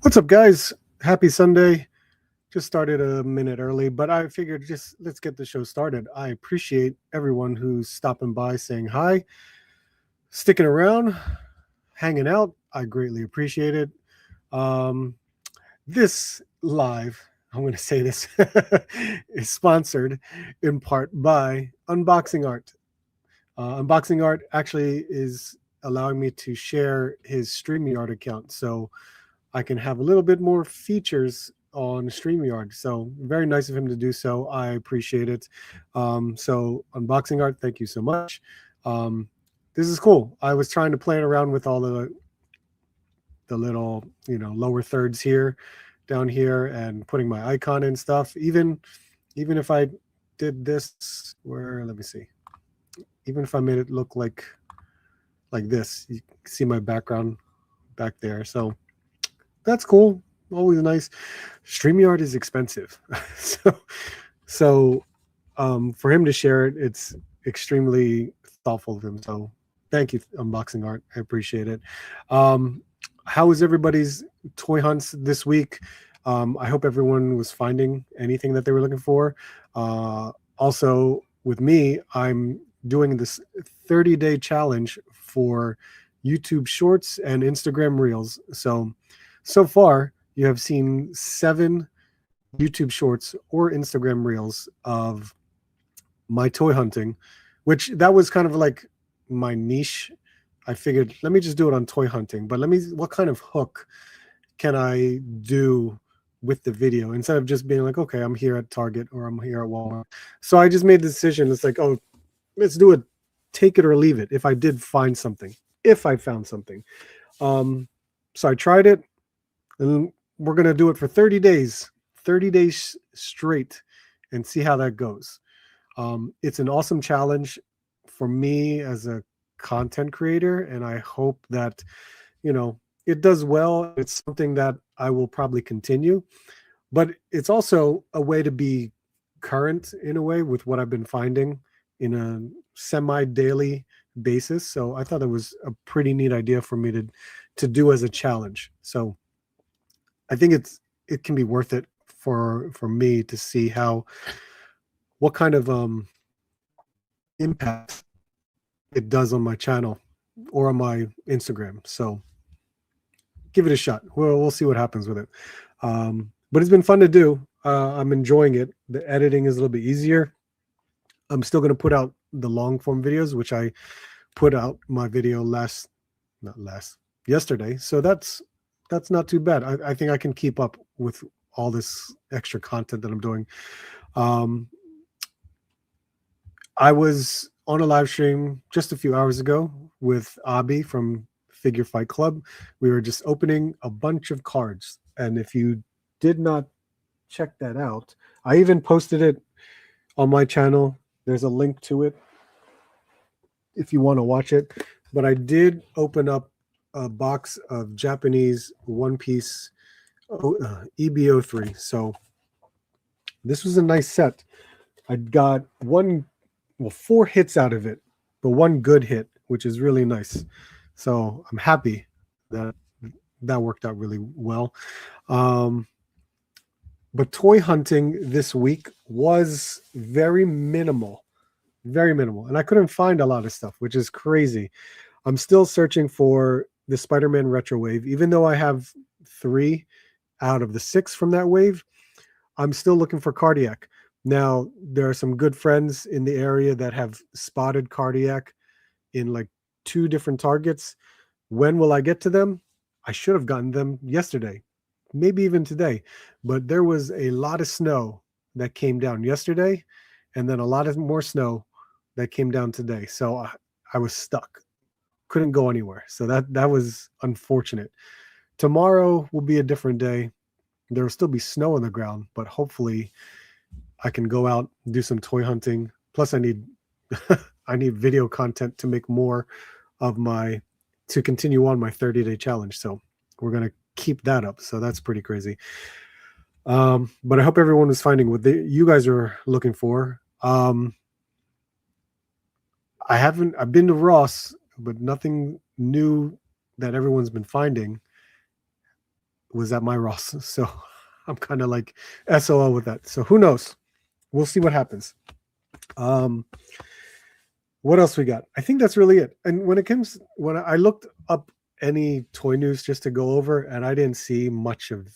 What's up, guys? Happy Sunday. Just started a minute early, but I figured just let's get the show started. I appreciate everyone who's stopping by, saying hi, sticking around, hanging out. I greatly appreciate it. Um, this live, I'm going to say this, is sponsored in part by Unboxing Art. Unboxing Art actually is allowing me to share his StreamYard account. So I can have a little bit more features on StreamYard. So very nice of him to do so. I appreciate it. So Unboxing Art, thank you so much. This is cool. I was trying to play around with all the little, lower thirds here, down here, and putting my icon and stuff. Even if I did this, where let me see. Even if I made it look like this, you can see my background back there. So that's cool. Always nice. StreamYard is expensive. so for him to share it, it's extremely thoughtful of him. So thank you, Unboxing Art. I appreciate it. Um, how was everybody's toy hunts this week? I hope everyone was finding anything that they were looking for. Also, with me, I'm doing this 30-day challenge for YouTube Shorts and Instagram Reels. So far, you have seen 7 YouTube Shorts or Instagram Reels of my toy hunting, which that was kind of like my niche. I figured, let me just do it on toy hunting, but what kind of hook can I do with the video instead of just being like, okay, I'm here at Target or I'm here at Walmart. So I just made the decision. It's like, oh, let's do it, take it or leave it. If I did find something, if I found something. So I tried it, and we're going to do it for 30 days, 30 days straight, and see how that goes. It's an awesome challenge for me as a content creator, and I hope that, it does well. It's something that I will probably continue, but it's also a way to be current in a way with what I've been finding in a semi-daily basis. So I thought it was a pretty neat idea for me to do as a challenge. So I think it can be worth it for me to see what kind of impact it does on my channel or on my Instagram. So give it a shot. We'll see what happens with it. But it's been fun to do. I'm enjoying it. The editing is a little bit easier. I'm still going to put out the long form videos, which I put out my video yesterday. So that's not too bad. I think I can keep up with all this extra content that I'm doing. I was on a live stream just a few hours ago with Abi from Figure Fight Club. We were just opening a bunch of cards. And if you did not check that out, I even posted it on my channel. There's a link to it if you want to watch it. But I did open up a box of Japanese One Piece EBO3. So this was a nice set. I got 4 hits out of it, but 1 good hit, which is really nice. So I'm happy that that worked out really well. But toy hunting this week was very minimal, and I couldn't find a lot of stuff, which is crazy. I'm still searching for the Spider-Man retro wave, even though I have 3 out of the 6 from that wave. I'm still looking for Cardiac. Now, there are some good friends in the area that have spotted Cardiac in like 2 different targets. When will I get to them? I should have gotten them yesterday, maybe even today. But there was a lot of snow that came down yesterday, and then a lot of more snow that came down today. So I was stuck, couldn't go anywhere. So that was unfortunate. Tomorrow will be a different day. There will still be snow on the ground, but hopefully I can go out and do some toy hunting. Plus, I need I need video content to make more of to continue on my 30-day challenge. So we're gonna keep that up. So that's pretty crazy. But I hope everyone is finding what you guys are looking for. I've been to Ross, but nothing new that everyone's been finding. was at my Ross. So I'm kind of like SOL with that. So who knows? We'll see what happens. What else we got? I think that's really it. And when I looked up any toy news just to go over, and I didn't see much of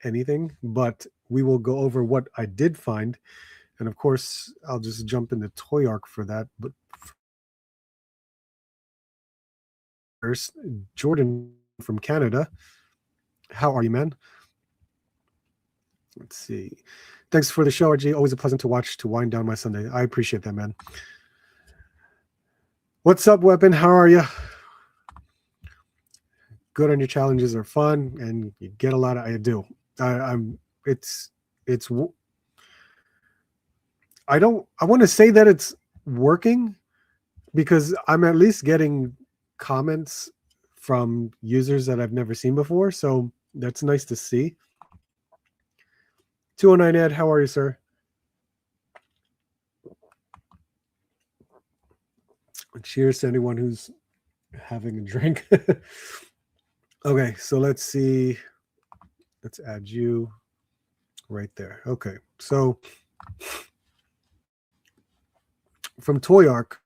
anything, but we will go over what I did find. And of course, I'll just jump into Toy Arc for that. But first, Jordan from Canada. How are you, man? Let's see. Thanks for the show, RG. Always a pleasant to watch to wind down my Sunday. I appreciate that, man. What's up, Weapon? How are you? Good on your challenges are fun, and you get a lot of. I do. It's. I want to say that it's working because I'm at least getting comments from users that I've never seen before. So that's nice to see. 209 Ed, how are you, sir? Cheers to anyone who's having a drink. Okay, so let's see. Let's add you right there. Okay, so from Toy Arc,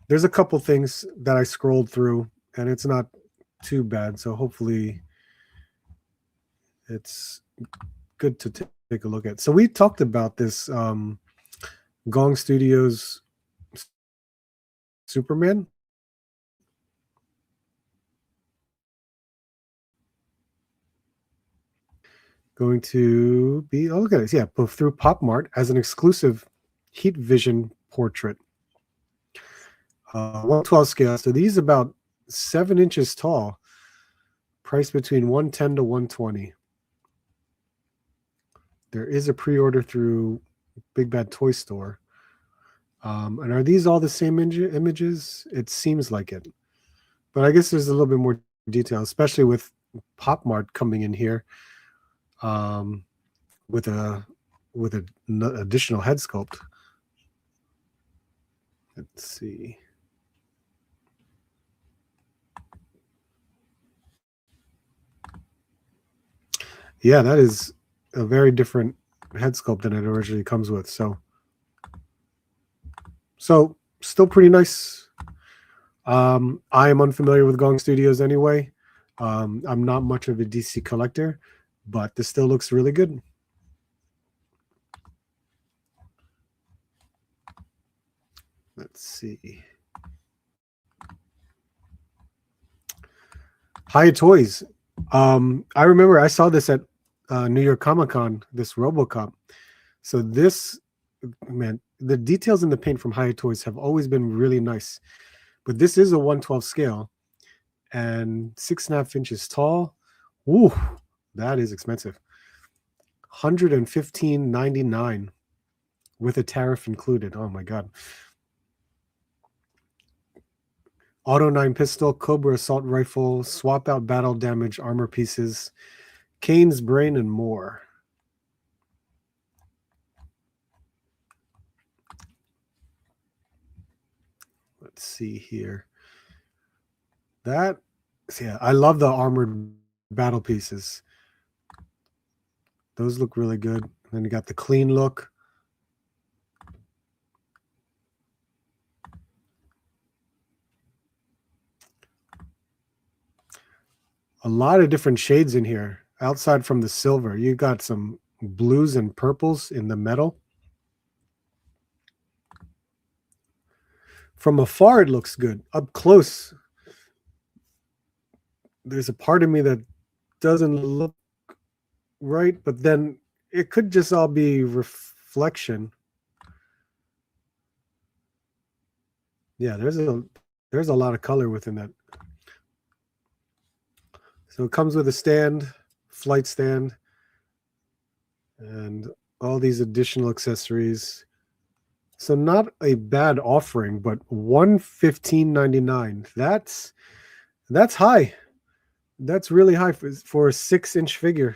there's a couple things that I scrolled through, and it's not too bad. So hopefully it's good to take a look at. So we talked about this Gong Studios Superman. Going to be, oh, look at this. Yeah, through Pop Mart as an exclusive Heat Vision portrait. 112 scale. So these about 7 inches tall. Price between 110 to 120. There is a pre-order through Big Bad Toy Store. And are these all the same images? It seems like it. But I guess there's a little bit more detail, especially with Pop Mart coming in here with an additional head sculpt. Let's see. Yeah, that is a very different head sculpt than it originally comes with. So still pretty nice. I am unfamiliar with Gong Studios anyway. I'm not much of a DC collector, but this still looks really good. Let's see. Hiya Toys. I remember I saw this at New York Comic Con, this RoboCop. So this, man, the details in the paint from Hiya Toys have always been really nice. But this is a 112 scale and 6.5 inches tall. Ooh, that is expensive. $115.99 with a tariff included. Oh my God. Auto 9 pistol, Cobra assault rifle, swap out battle damage armor pieces, Kane's brain, and more. Let's see here. Yeah, I love the armored battle pieces. Those look really good. And then you got the clean look. A lot of different shades in here. Outside from the silver, you got some blues and purples in the metal. From afar, it looks good. Up close, there's a part of me that doesn't look right, but then it could just all be reflection. Yeah, there's a lot of color within that. So it comes with a stand, flight stand, and all these additional accessories. So not a bad offering, but $115.99. That's high. That's really high for a 6-inch figure.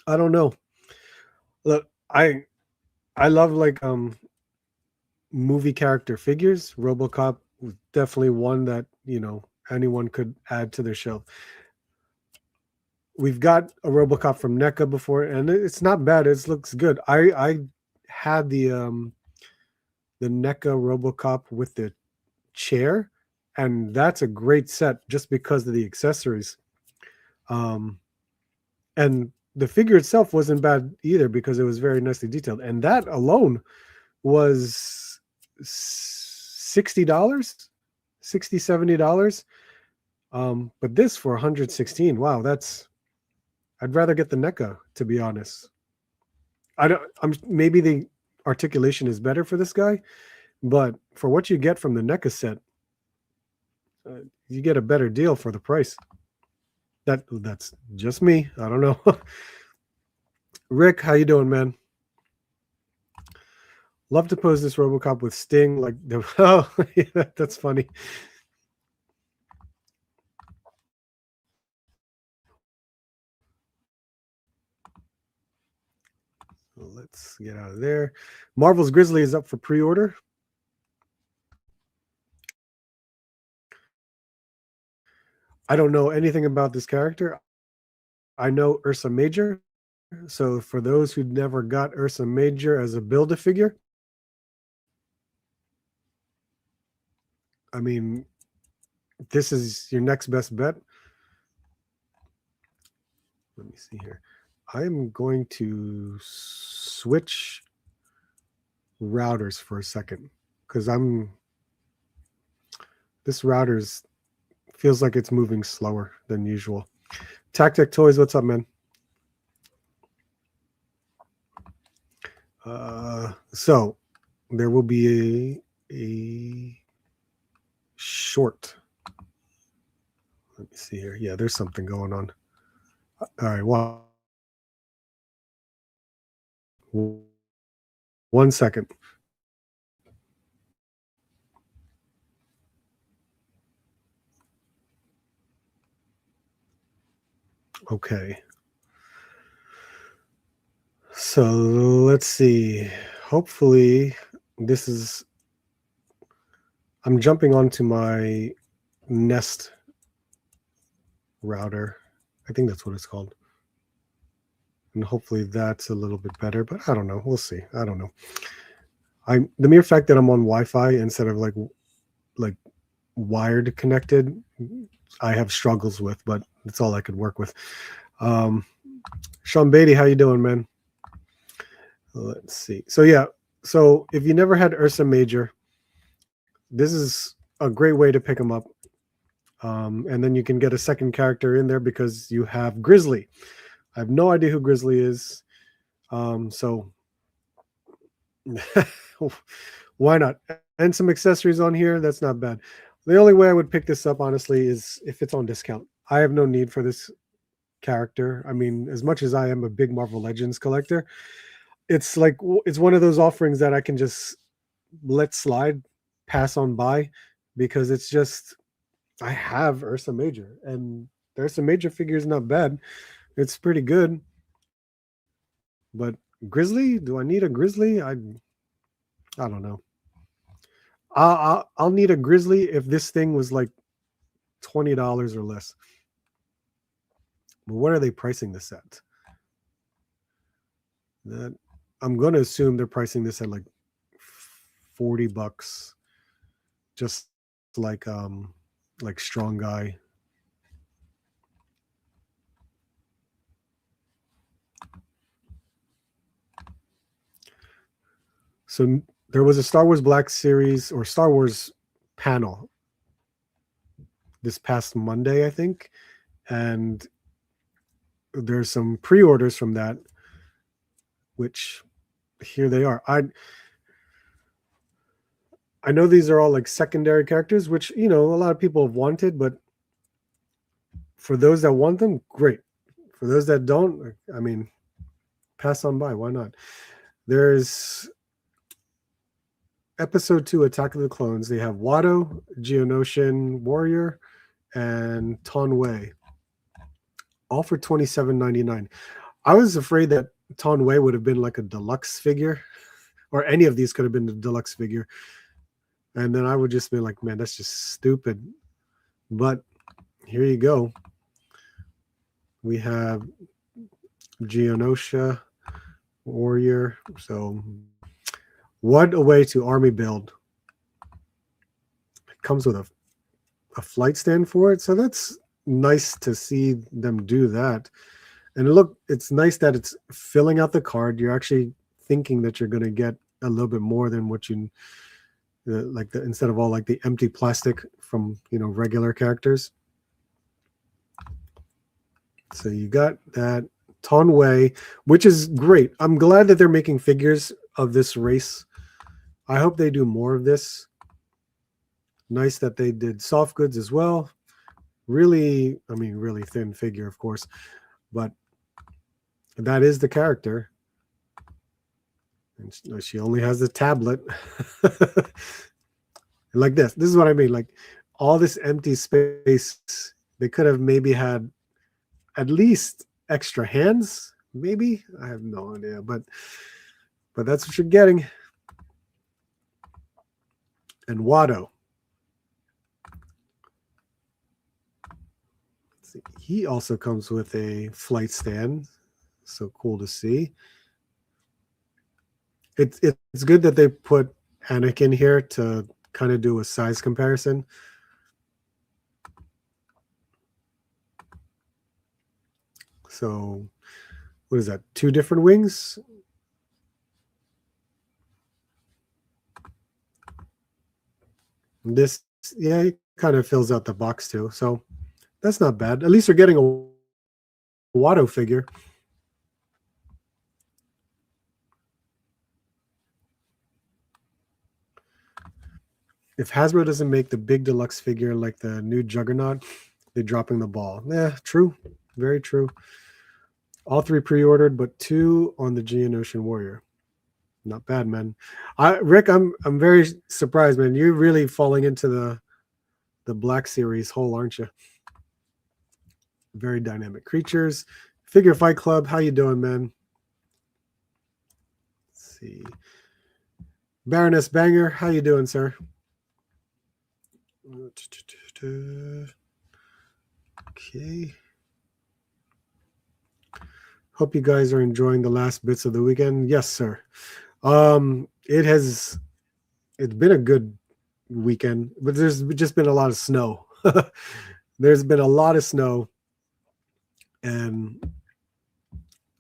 I don't know. Look, I love like movie character figures. RoboCop was definitely one that, anyone could add to their shelf. we've got a RoboCop from NECA before, and it's not bad. It looks good. I had the NECA RoboCop with the chair, and that's a great set just because of the accessories. And the figure itself wasn't bad either because it was very nicely detailed, and that alone was $60, $60, $70. But this for 116, wow, that's, I'd rather get the NECA, to be honest. I'm maybe the articulation is better for this guy, but for what you get from the NECA set, you get a better deal for the price. That's just me. I don't know. Rick, how you doing, man? Love to pose this RoboCop with Sting, like the oh, yeah, that's funny. Let's get out of there. Marvel's Grizzly is up for pre-order. I don't know anything about this character. I know Ursa Major. So for those who never got Ursa Major as a Build-A-Figure, I mean, this is your next best bet. Let me see here. I am going to switch routers for a second because this router's feels like it's moving slower than usual. Tactic Toys, what's up, man? So there will be a short. Let me see here. Yeah, there's something going on. All right, well, 1 second. Okay. So let's see. Hopefully this is, I'm jumping onto my Nest router. I think that's what it's called. And hopefully that's a little bit better, but I don't know. We'll see. I don't know. The mere fact that I'm on Wi-Fi instead of like wired connected, I have struggles with, but that's all I could work with. Sean Beatty, how you doing, man? Let's see. So yeah, so if you never had Ursa Major, this is a great way to pick them up. And then you can get a second character in there because you have Grizzly. I have no idea who Grizzly is. So why not? And some accessories on here. That's not bad. The only way I would pick this up, honestly, is if it's on discount. I have no need for this character. I mean, as much as I am a big Marvel Legends collector, it's like it's one of those offerings that I can just let slide, pass on by, because it's just I have Ursa Major, and the Ursa Major figure is not bad. It's pretty good. But Grizzly, do I need a Grizzly? I don't know. I'll need a Grizzly if this thing was like $20 or less. But what are they pricing this at? That I'm going to assume they're pricing this at like $40, just like Strong Guy. So there was a Star Wars Black Series or Star Wars panel this past Monday, I think, and there's some pre-orders from that, which here they are. I know these are all like secondary characters, which, you know, a lot of people have wanted, but for those that want them, great. For those that don't, I mean, pass on by. Why not? There's Episode 2, Attack of the Clones. They have Watto, Geonosian Warrior, and Ton Wei, all for $27.99. I was afraid that Ton Wei would have been like a deluxe figure, or any of these could have been the deluxe figure. And then I would just be like, man, that's just stupid. But here you go. We have Geonosia Warrior. So what a way to army build. It comes with a flight stand for it. So that's nice to see them do that. And look, it's nice that it's filling out the card. You're actually thinking that you're going to get a little bit more than what you instead of all like the empty plastic from regular characters. So you got that Ton Wei, which is great. I'm glad that they're making figures of this race. I hope they do more of this. Nice that they did soft goods as well. Really thin figure, of course, but that is the character. And she only has the tablet. Like this. This is what I mean. Like all this empty space, they could have maybe had at least extra hands. Maybe. I have no idea. But that's what you're getting. And Watto. He also comes with a flight stand. So cool to see. It's good that they put Anakin here to kind of do a size comparison. So what is that? 2 different wings? This, yeah, it kind of fills out the box too. So that's not bad. At least you're getting a Watto figure. If Hasbro doesn't make the big deluxe figure like the new Juggernaut, they're dropping the ball. Yeah, true. Very true. All 3 pre-ordered, but 2 on the Geonosian Warrior. Not bad, man. Rick, I'm very surprised, man. You're really falling into the Black Series hole, aren't you? Very dynamic creatures. Figure Fight Club, how you doing, man? Let's see. Baroness Banger, how you doing, sir? Okay. Hope you guys are enjoying the last bits of the weekend. Yes, sir. It's been a good weekend, but there's just been a lot of snow. There's been a lot of snow, and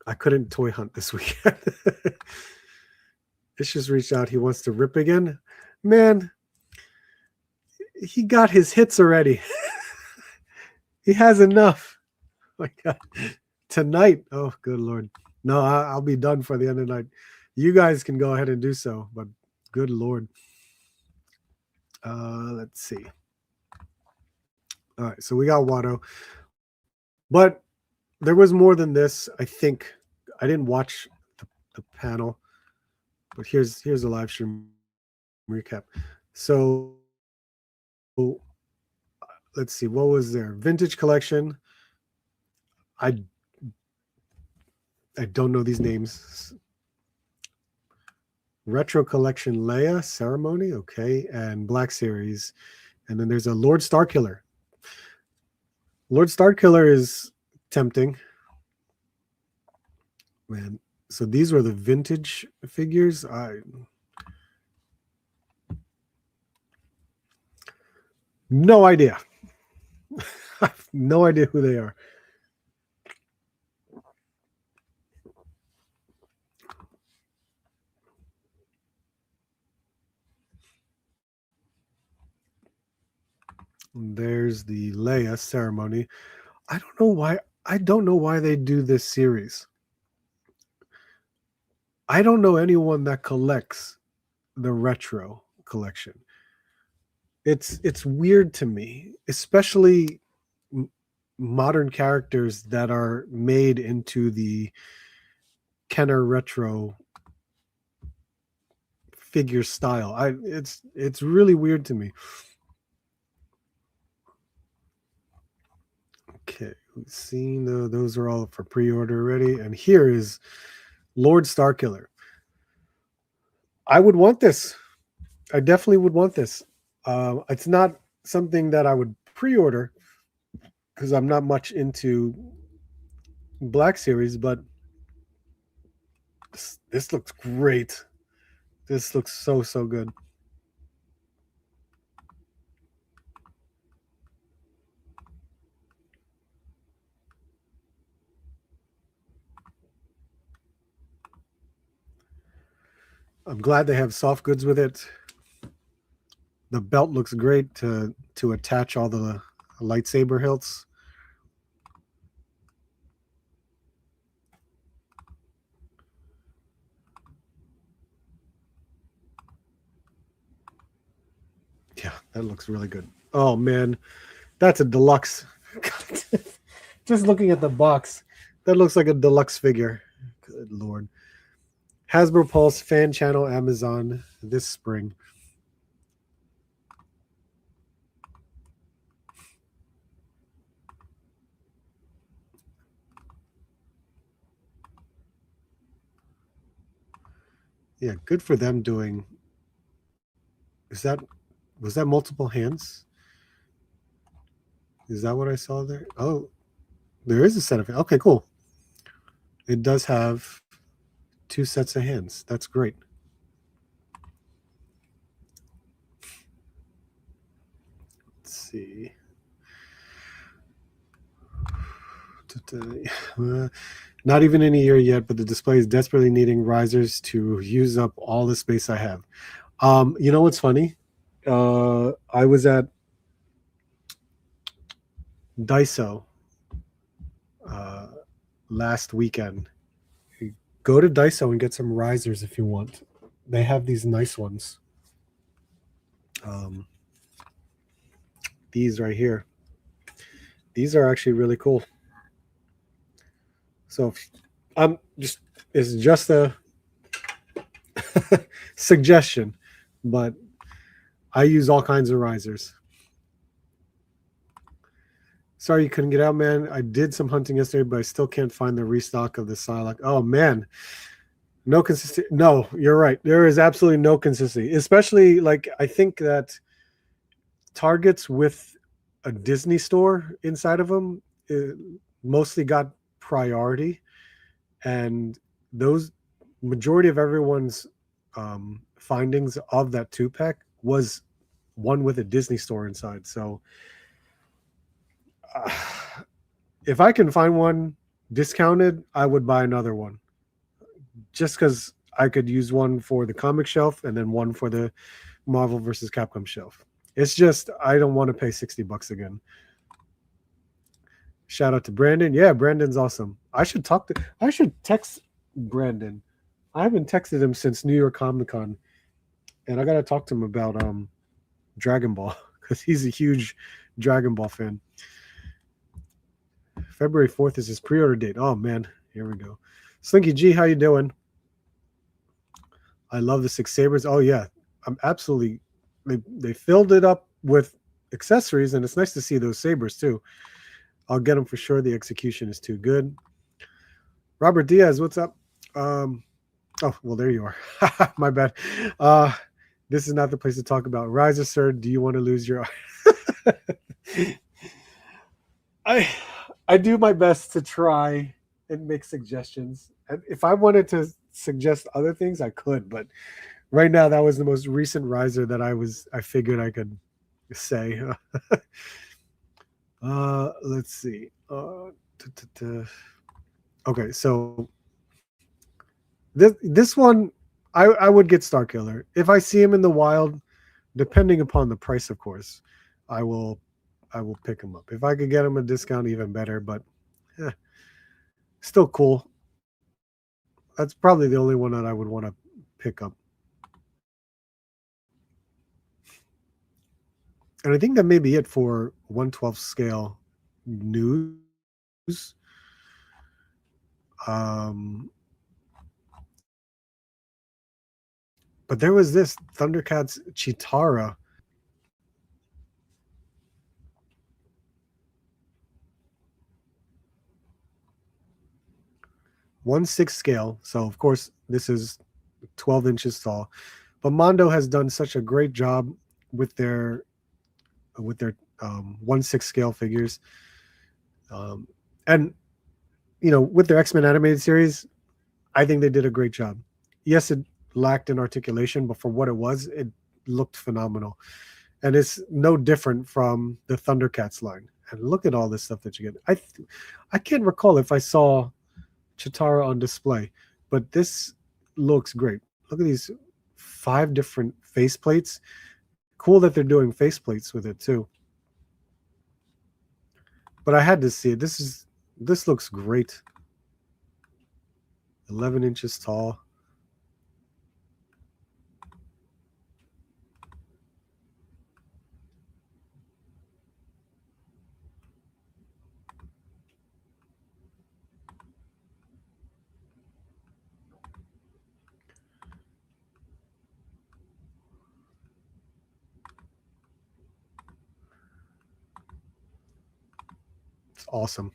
I couldn't toy hunt this weekend. It's just reached out. He wants to rip again. Man, he got his hits already. He has enough. Oh my God. Tonight. Oh, good Lord. No, I'll be done for the end of the night. You guys can go ahead and do so, but good Lord. Let's see. All right, so we got Watto. But there was more than this. I think I didn't watch the panel, but here's a live stream recap. So let's see, what was there? Vintage collection. I don't know these names. Retro collection Leia ceremony, okay, and Black Series, and then there's a Lord Starkiller. Lord Starkiller is tempting, man. So these were the vintage figures. No idea. I have no idea who they are. There's the Leia ceremony. I don't know why they do this series. I don't know anyone that collects the retro collection. It's weird to me, especially modern characters that are made into the Kenner retro figure style. It's really weird to me. Okay, we've seen those are all for pre-order already, and here is Lord Starkiller. I would want this. I definitely would want this. It's not something that I would pre-order because I'm not much into Black Series, but this looks great. This looks so good. I'm glad they have soft goods with it. The belt looks great to attach all the lightsaber hilts. Yeah, that looks really good. Oh man, that's a deluxe. Just looking at the box, that looks like a deluxe figure. Good lord. Hasbro Pulse fan channel Amazon this spring. Yeah, good for them doing. Is that was that multiple hands? Is that what I saw there? Oh, there is a set of okay, cool. It does have two sets of hands. That's great. Let's see. Not even in a year yet, but the display is desperately needing risers to use up all the space I have. You know what's funny? I was at Daiso uh, last weekend. Go to Daiso and get some risers if you want. They have these nice ones. Um, these right here. These are actually really cool. So I'm just it's just a suggestion, but I use all kinds of risers. Sorry you couldn't get out, man. I did some hunting yesterday, but I still can't find the restock of the Psylocke. Oh man, no consistency. No, you're right. There is absolutely no consistency, especially like I think that Targets with a Disney store inside of them mostly got priority, and those majority of everyone's findings of that two pack was one with a Disney store inside. So uh, if I can find one discounted, I would buy another one just because I could use one for the comic shelf and then one for the Marvel versus Capcom shelf. It's just I don't want to pay $60 again. Shout out to Brandon. Yeah, Brandon's awesome. I should text Brandon. I haven't texted him since New York Comic Con, and I gotta talk to him about Dragon Ball because he's a huge Dragon Ball fan. February 4th is his pre-order date. Oh man, here we go. Slinky G, how you doing? I love the Six Sabers. Oh yeah, I'm absolutely. They filled it up with accessories, and it's nice to see those sabers too. I'll get them for sure. The execution is too good. Robert Diaz, what's up? Oh well, there you are. My bad. This is not the place to talk about riser, sir. Do you want to lose your? I do my best to try and make suggestions. And if I wanted to suggest other things, I could, but right now that was the most recent riser that I figured I could say. Let's see. Okay, so this one I would get Starkiller. If I see him in the wild, depending upon the price, of course, I will pick him up. If I could get him a discount, even better, but still cool. That's probably the only one that I would want to pick up. And I think that may be it for 1/12 scale news. But there was this Thundercats Chitara. (1/6) scale. So of course this is 12 inches tall. But Mondo has done such a great job with their 1/6 scale figures. And with their X-Men animated series, I think they did a great job. Yes, it lacked in articulation, but for what it was, it looked phenomenal. And it's no different from the Thundercats line. And look at all this stuff that you get. I can't recall if I saw Chitara on display, but this looks great. Look at these 5 different faceplates. Cool that they're doing faceplates with it too. But I had to see it. This looks great. 11 inches tall. It's awesome.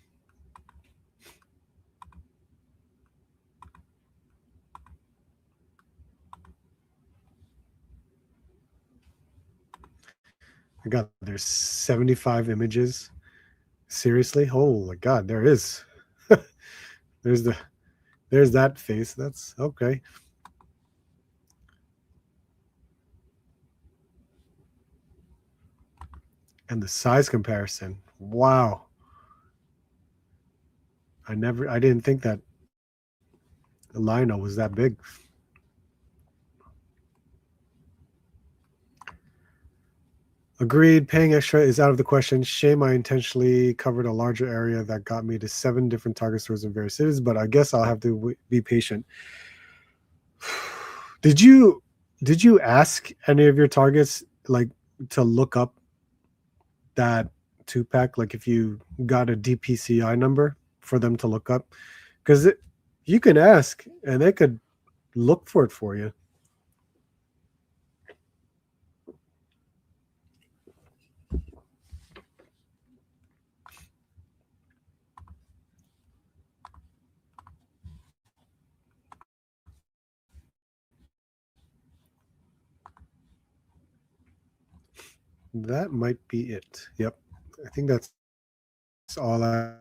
I got there's 75 images. Seriously? Oh my god, there is. there's the there's that face. That's okay. And the size comparison. Wow. I didn't think that the Lionel was that big. Agreed. Paying extra is out of the question. Shame I intentionally covered a larger area that got me to 7 different Target stores in various cities, but I guess I'll have to be patient. Did you ask any of your targets like to look up that 2-pack? Like if you got a DPCI number for them to look up, because you can ask and they could look for it for you. That might be it. Yep. I think that's all I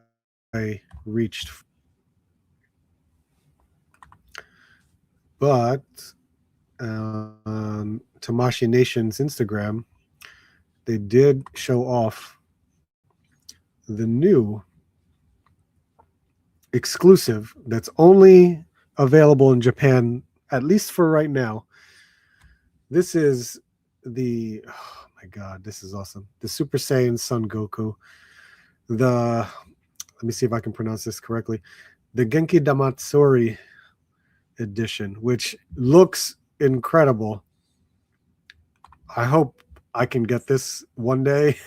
reached. But Tamashi Nation's Instagram, they did show off the new exclusive that's only available in Japan, at least for right now. This is oh my god, this is awesome. The Super Saiyan Son Goku. Let me see if I can pronounce this correctly. The Genki Damatsuri edition, which looks incredible. I hope I can get this one day.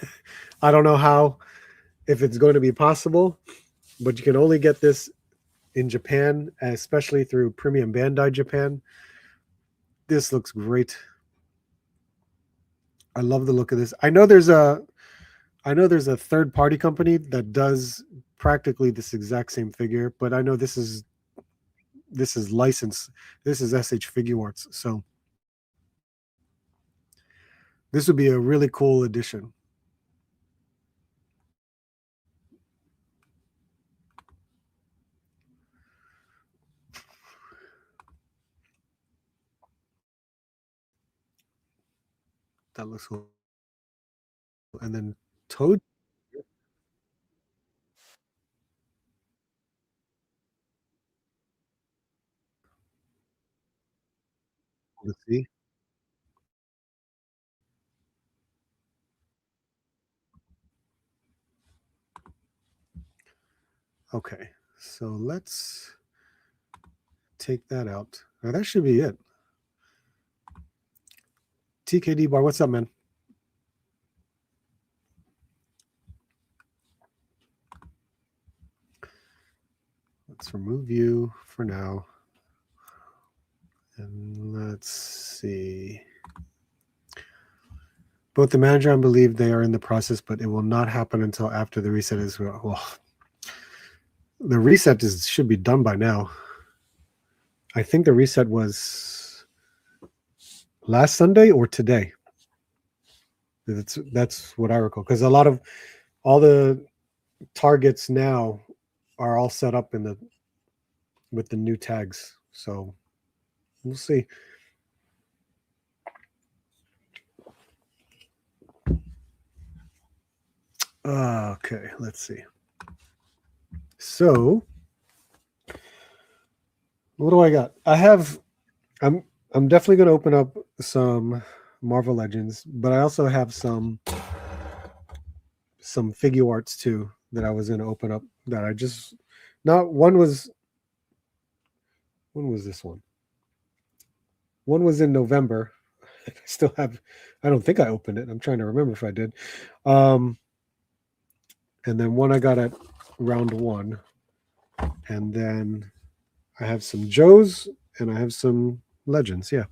I don't know how, if it's going to be possible, but you can only get this in Japan, especially through Premium Bandai Japan. This looks great. I love the look of this. I know there's a third party company that does practically this exact same figure, but I know this is licensed. This is SH Figuarts, so this would be a really cool addition. That looks cool. And then Toad. Let's see. Okay, so let's take that out. Now that should be it. TKD Bar, what's up, man? Let's remove you for now. And let's see. Both the manager and believe they are in the process, but it will not happen until after the reset is well. The reset should be done by now. I think the reset was last Sunday or today. That's what I recall. Because all the targets now are all set up in the with the new tags. So we'll see. Okay, let's see. So what do I got? I'm definitely going to open up some Marvel Legends, but I also have some figure arts too that I was going to open up that I just not one was when was this one? One was in November. I still have I don't think I opened it. I'm trying to remember if I did. And then one I got at round 1. And then I have some Joes and I have some Legends. Yeah.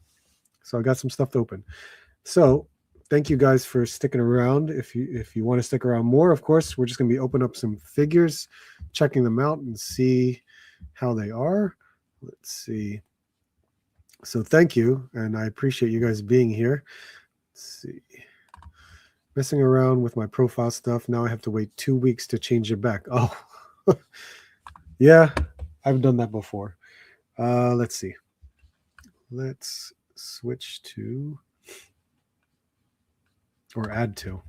So I got some stuff to open. So thank you guys for sticking around. If you want to stick around more, of course, we're just going to be opening up some figures, checking them out and see how they are. Let's see. So thank you, and I appreciate you guys being here. Let's see. Messing around with my profile stuff. Now I have to wait 2 weeks to change it back. Oh, yeah, I've done that before. Let's see. Let's switch to or add to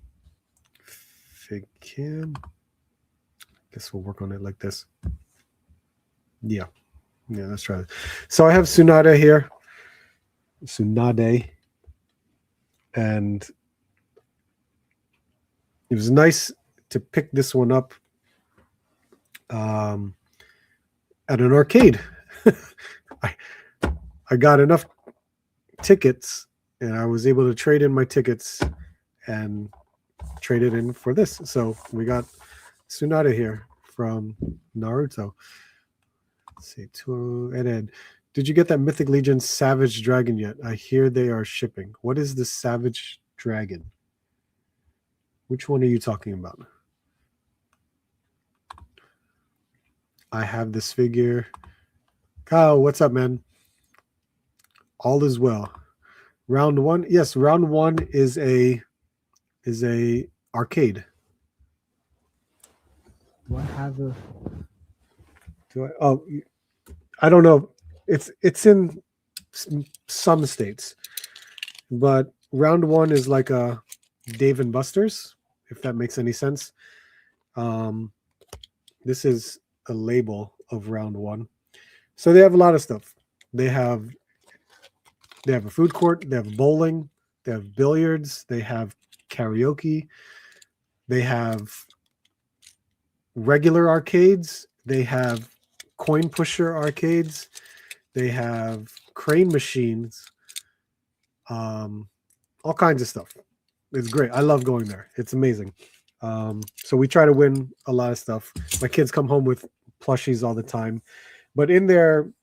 FigCam. Guess we'll work on it like this. Yeah, let's try it. So I have Tsunade here. Tsunade. And it was nice to pick this one up at an arcade. I got enough tickets and I was able to trade in my tickets and trade it in for this. So we got Tsunade here from Naruto. Let's see, Ed. Did you get that Mythic Legion Savage Dragon yet? I hear they are shipping. What is the Savage Dragon? Which one are you talking about? I have this figure. Kyle, what's up, man? All is well. Round 1. Yes, round 1 is a arcade. Do I have a? I don't know. It's in some states, but round 1 is like a Dave and Buster's, if that makes any sense. This is a label of round 1. So they have a lot of stuff. They have a food court, they have bowling, they have billiards, they have karaoke, they have regular arcades, they have coin pusher arcades, they have crane machines, all kinds of stuff. It's great. I love going there. It's amazing. So we try to win a lot of stuff. My kids come home with plushies all the time, but in their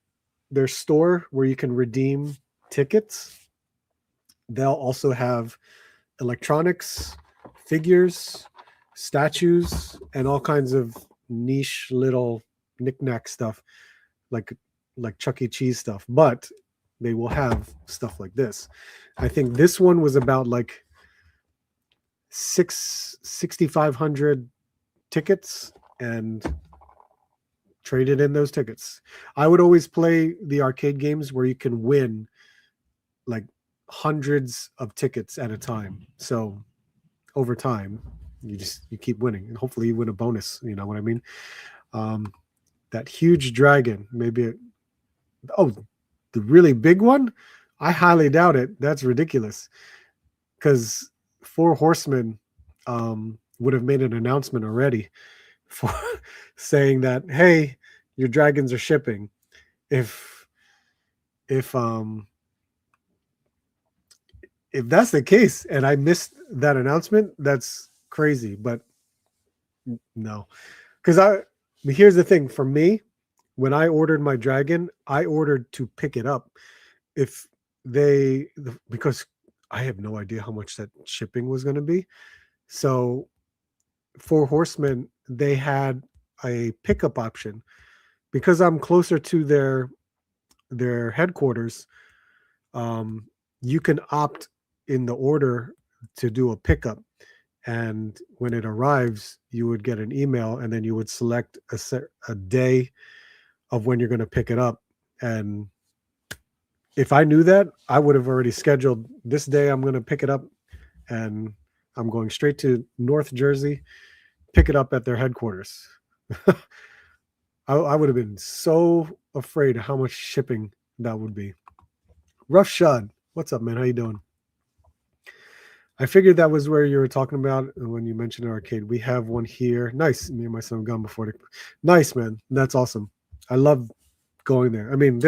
store where you can redeem tickets, they'll also have electronics, figures, statues, and all kinds of niche little knick-knack stuff like Chuck E. Cheese stuff, but they will have stuff like this. I think this one was about like 6,500 tickets and traded in those tickets. I would always play the arcade games where you can win like hundreds of tickets at a time. So over time, you keep winning, and hopefully you win a bonus. You know what I mean? That huge dragon, maybe. The really big one? I highly doubt it. That's ridiculous. Because 4 Horsemen would have made an announcement already for saying that, hey, your dragons are shipping. If that's the case and I missed that announcement, that's crazy. But no, because here's the thing for me, when I ordered my dragon, I ordered to pick it up. Because I have no idea how much that shipping was going to be. So 4 Horsemen, they had a pickup option because I'm closer to their headquarters. You can opt in the order to do a pickup, and when it arrives, you would get an email, and then you would select a day of when you're going to pick it up. And if I knew that, I would have already scheduled this day. I'm going to pick it up, and I'm going straight to North Jersey, pick it up at their headquarters. I would have been so afraid of how much shipping that would be. Rough Shot, what's up, man? How you doing? I figured that was where you were talking about when you mentioned arcade. We have one here. Nice. Me and my son have gone before. Nice, man. That's awesome. I love going there. I mean,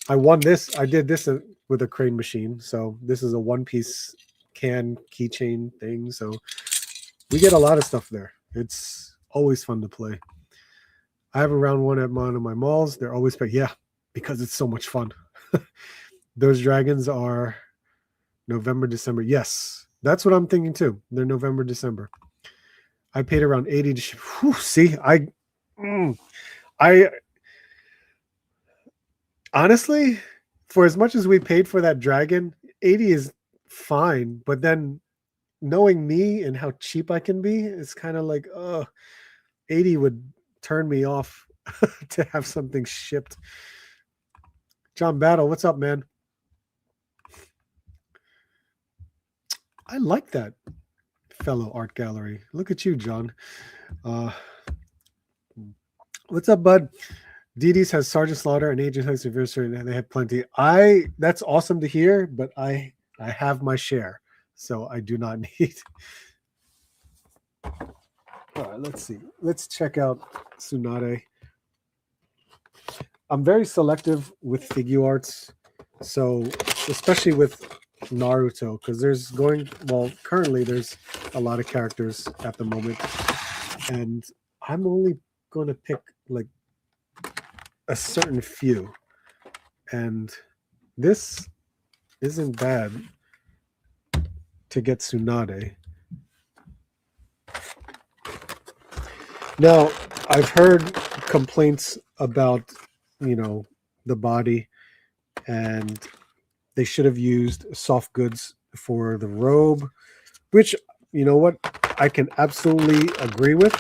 I won this. I did this with a crane machine. So this is a one-piece can keychain thing. So we get a lot of stuff there. It's always fun to play. I have around one at one of my malls. They're always paid. Yeah, because it's so much fun. Those dragons are November, December. Yes, that's what I'm thinking too. They're November, December. I paid around 80 to ship. Whew, see, I honestly, for as much as we paid for that dragon, 80 is fine. But then knowing me and how cheap I can be, it's kind of like, 80 would turn me off to have something shipped. John Battle, what's up, man? I like that fellow art gallery. Look at you, John. What's up, bud? DD's has Sergeant Slaughter and Agent Hugs Anniversary, and they have plenty. That's awesome to hear, but I have my share, so I do not need. All right, let's see. Let's check out Tsunade. I'm very selective with figure arts, so especially with Naruto, because currently there's a lot of characters at the moment, and I'm only going to pick like a certain few, and this isn't bad to get Tsunade. Now, I've heard complaints about, the body, and they should have used soft goods for the robe, which, you know what, I can absolutely agree with.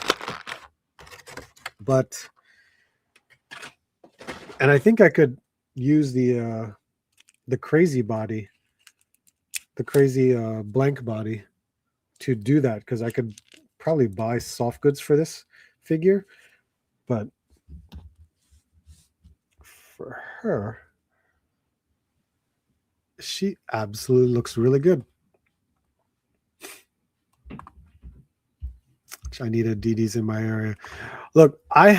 And I think I could use the crazy body, the crazy blank body to do that, because I could probably buy soft goods for this figure. But for her, she absolutely looks really good. I needed DDs in my area. Look, I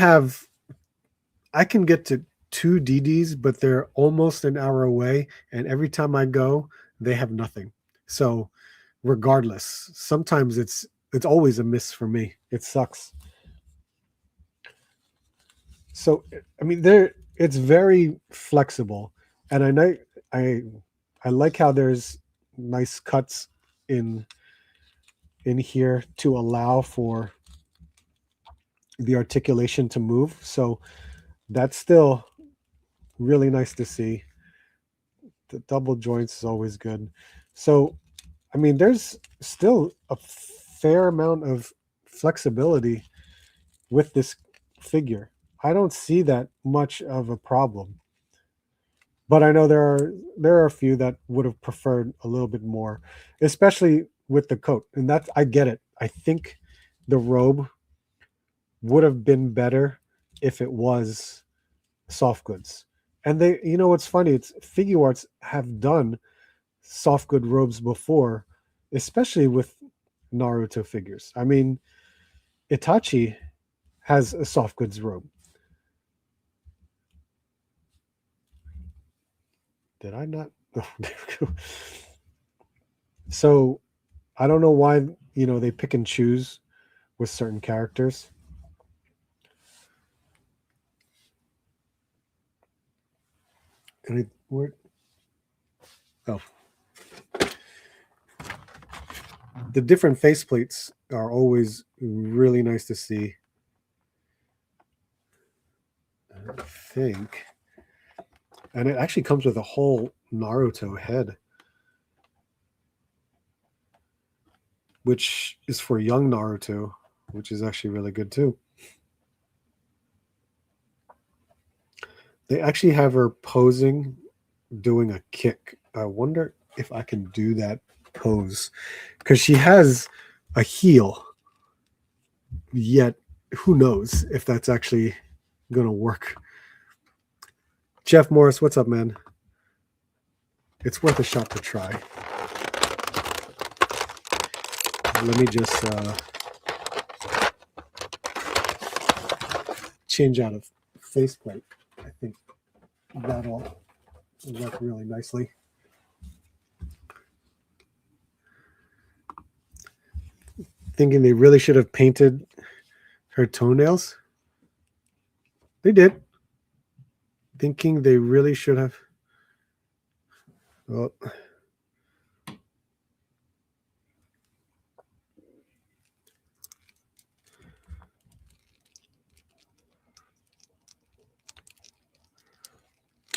can get to 2 DDs, but they're almost an hour away, and every time I go, they have nothing. So regardless, sometimes it's always a miss for me. It sucks. So I mean, it's very flexible, and I know I like how there's nice cuts in here to allow for the articulation to move. So that's still really nice to see. The double joints is always good. So, I mean, there's still a fair amount of flexibility with this figure. I don't see that much of a problem. But I know there are a few that would have preferred a little bit more, especially with the coat. And I get it. I think the robe would have been better if it was soft goods. And what's funny, it's figure arts have done soft good robes before, especially with Naruto figures. I mean, Itachi has a soft goods robe. Did I not? Oh, there we go. So I don't know why, they pick and choose with certain characters. And the different faceplates are always really nice to see. I think, and it actually comes with a whole Naruto head. which is for young Naruto, which is actually really good too. They actually have her posing, doing a kick. I wonder if I can do that pose, because she has a heel, yet who knows if that's actually gonna work. Jeff Morris, what's up, man? It's worth a shot to try. Let me just change out of faceplate. I think that'll work really nicely. Thinking they really should have painted her toenails. They did. Thinking they really should have. Well,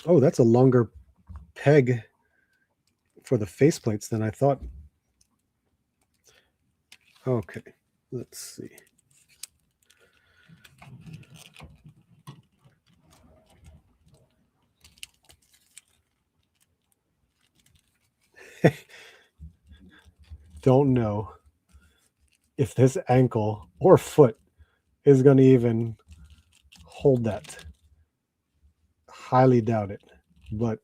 oh, that's a longer peg for the faceplates than I thought. Okay, let's see. Don't know if this ankle or foot is going to even hold that. Highly doubt it, but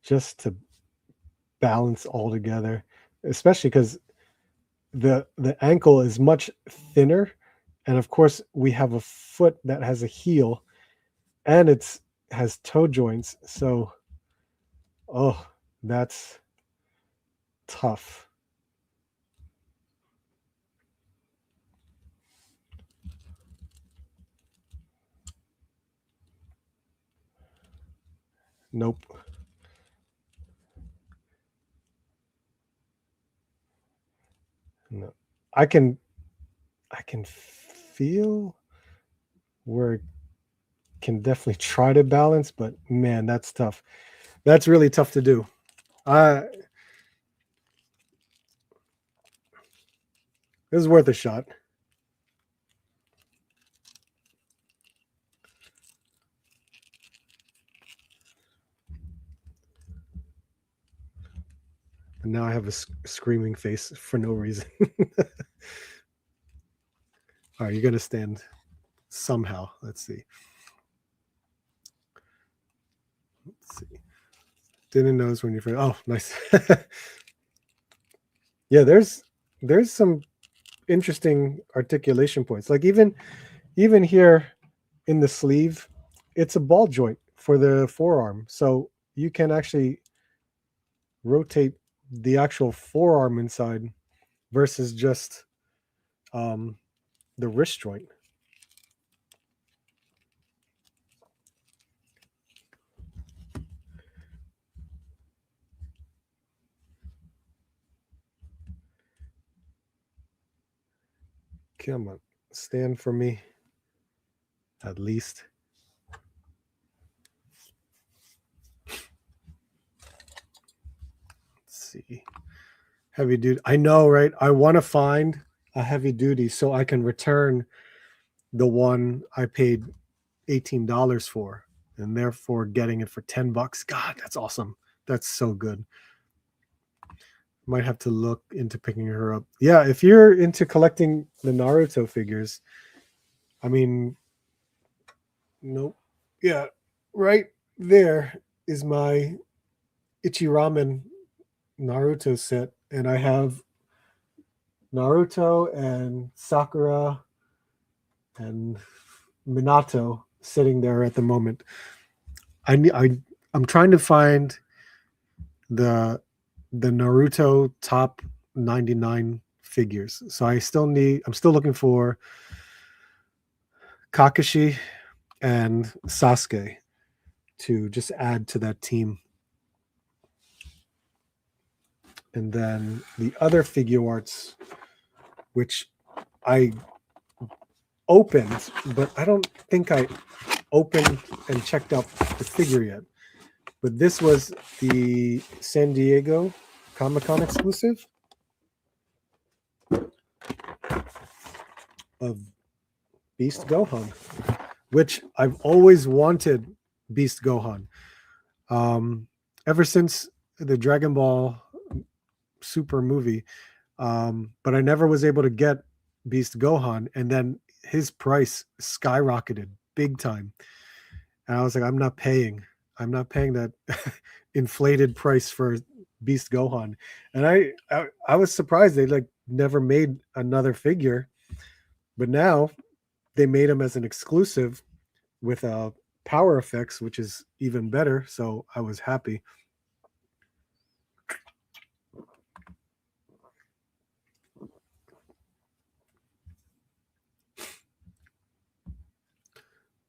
just to balance all together, especially because the ankle is much thinner, and of course we have a foot that has a heel and it's has toe joints, so oh, that's tough. Nope. No. I can feel where it can definitely try to balance, but man, that's tough. That's really tough to do. This is worth a shot. And now I have a screaming face for no reason. All right, you're going to stand somehow. Let's see. Let's see. Didn't notice when you're. Oh, nice. Yeah, there's some interesting articulation points. Like even here in the sleeve, it's a ball joint for the forearm, so you can actually rotate the actual forearm inside versus just the wrist joint. Come on, stand for me, at least. Let's see. Heavy duty. I know, right? I want to find a heavy duty so I can return the one I paid $18 for, and therefore getting it for $10. God, that's awesome. That's so good. Might have to look into picking her up. Yeah, if you're into collecting the Naruto figures, I mean, nope. Yeah, right there is my Ichiramen Naruto set, and I have Naruto and Sakura and Minato sitting there at the moment. I'm trying to find the Naruto top 99 figures. So I'm still looking for Kakashi and Sasuke to just add to that team. And then the other figure arts, which I opened, but I don't think I opened and checked out the figure yet. but this was the San Diego Comic-Con exclusive of Beast Gohan, which I've always wanted Beast Gohan. Ever since the Dragon Ball Super movie, but I never was able to get Beast Gohan, and then his price skyrocketed big time. And I was like, I'm not paying that inflated price for Beast Gohan. And I was surprised they like never made another figure, but now they made him as an exclusive with power effects, which is even better. So I was happy.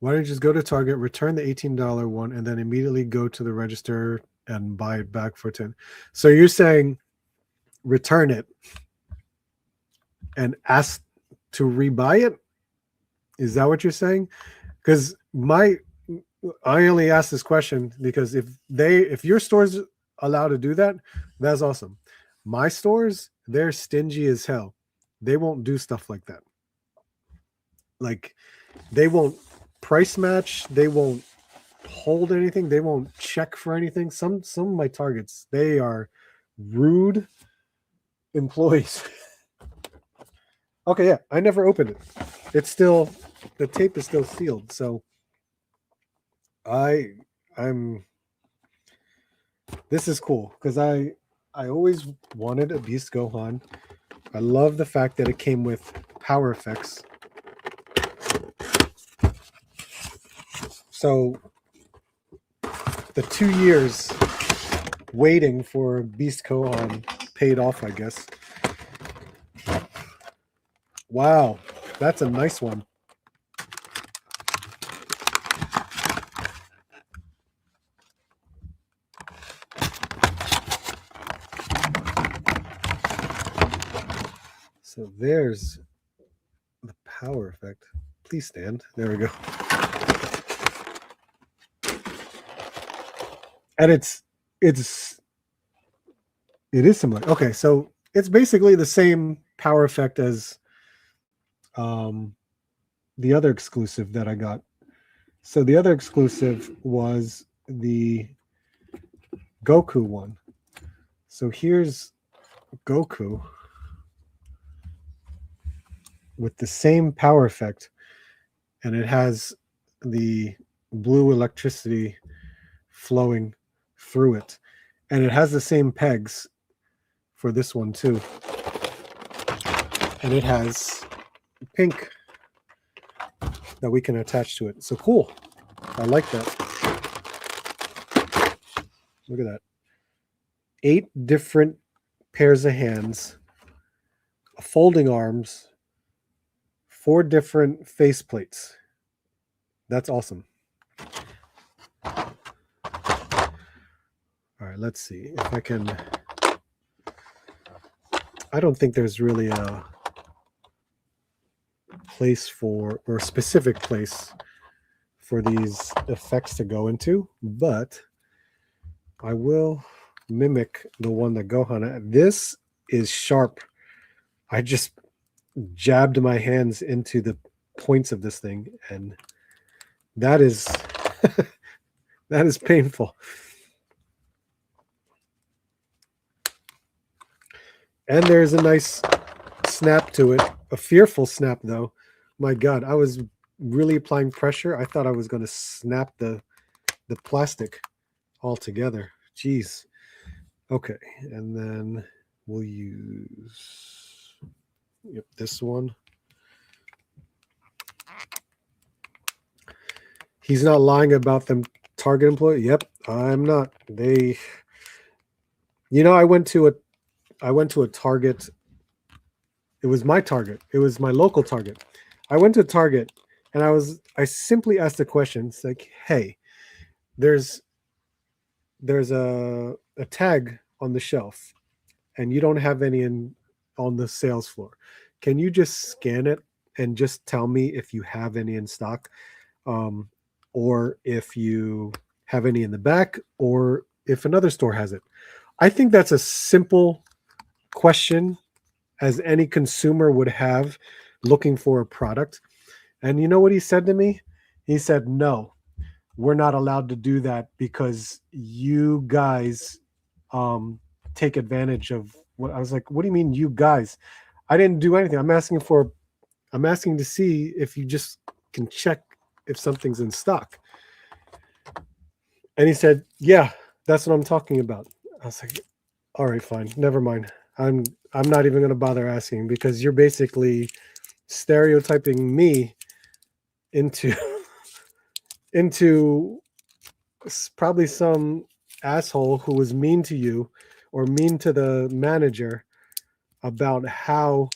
Why don't you just go to Target, return the $18 one, and then immediately go to the register and buy it back for 10? So you're saying return it and ask to rebuy it? Is that what you're saying? Because I only asked this question because if your store's allowed to do that, that's awesome. My stores, they're stingy as hell. They won't do stuff like that. Like, they won't price match. They won't hold anything. They won't check for anything. Some of my Targets, they are rude employees. Okay, yeah, I never opened it. It's still, the tape is still sealed. So this is cool because I always wanted a Beast Gohan. I love the fact that it came with power effects. So the 2 years waiting for Beast Gohan paid off, I guess. Wow, that's a nice one. So there's the power effect. Please stand. There we go. And it is similar. Okay, so it's basically the same power effect as the other exclusive that I got. So the other exclusive was the Goku one. So here's Goku with the same power effect, and it has the blue electricity flowing through it, and it has the same pegs for this one too, and it has pink that we can attach to it. So cool. I like that. Look at that. 8 different pairs of hands, folding arms, 4 different face plates. That's awesome. All right, let's see if I can. I don't think there's really a place for, or a specific place for these effects to go into, but I will mimic the one that Gohan. This is sharp. I just jabbed my hands into the points of this thing, and that is that is painful. And there's a nice snap to it, a fearful snap though. My God, I was really applying pressure. I thought I was going to snap the plastic altogether. Jeez. Okay, and then we'll use this one. He's not lying about them Target employee. Yep, I'm not. I went to a Target. It was my Target. It was my local Target. I went to Target and I simply asked a question. It's like, hey, there's a tag on the shelf and you don't have any on the sales floor. Can you just scan it and just tell me if you have any in stock, or if you have any in the back or if another store has it. I think that's a simple question as any consumer would have looking for a product. And you know what he said to me? He said, no, we're not allowed to do that because you guys take advantage of what. I was like, what do you mean you guys? I didn't do anything. I'm asking to see if you just can check if something's in stock. And he said, yeah, that's what I'm talking about. I was like, all right, fine, never mind. I'm not even going to bother asking because you're basically stereotyping me into into probably some asshole who was mean to you or mean to the manager about how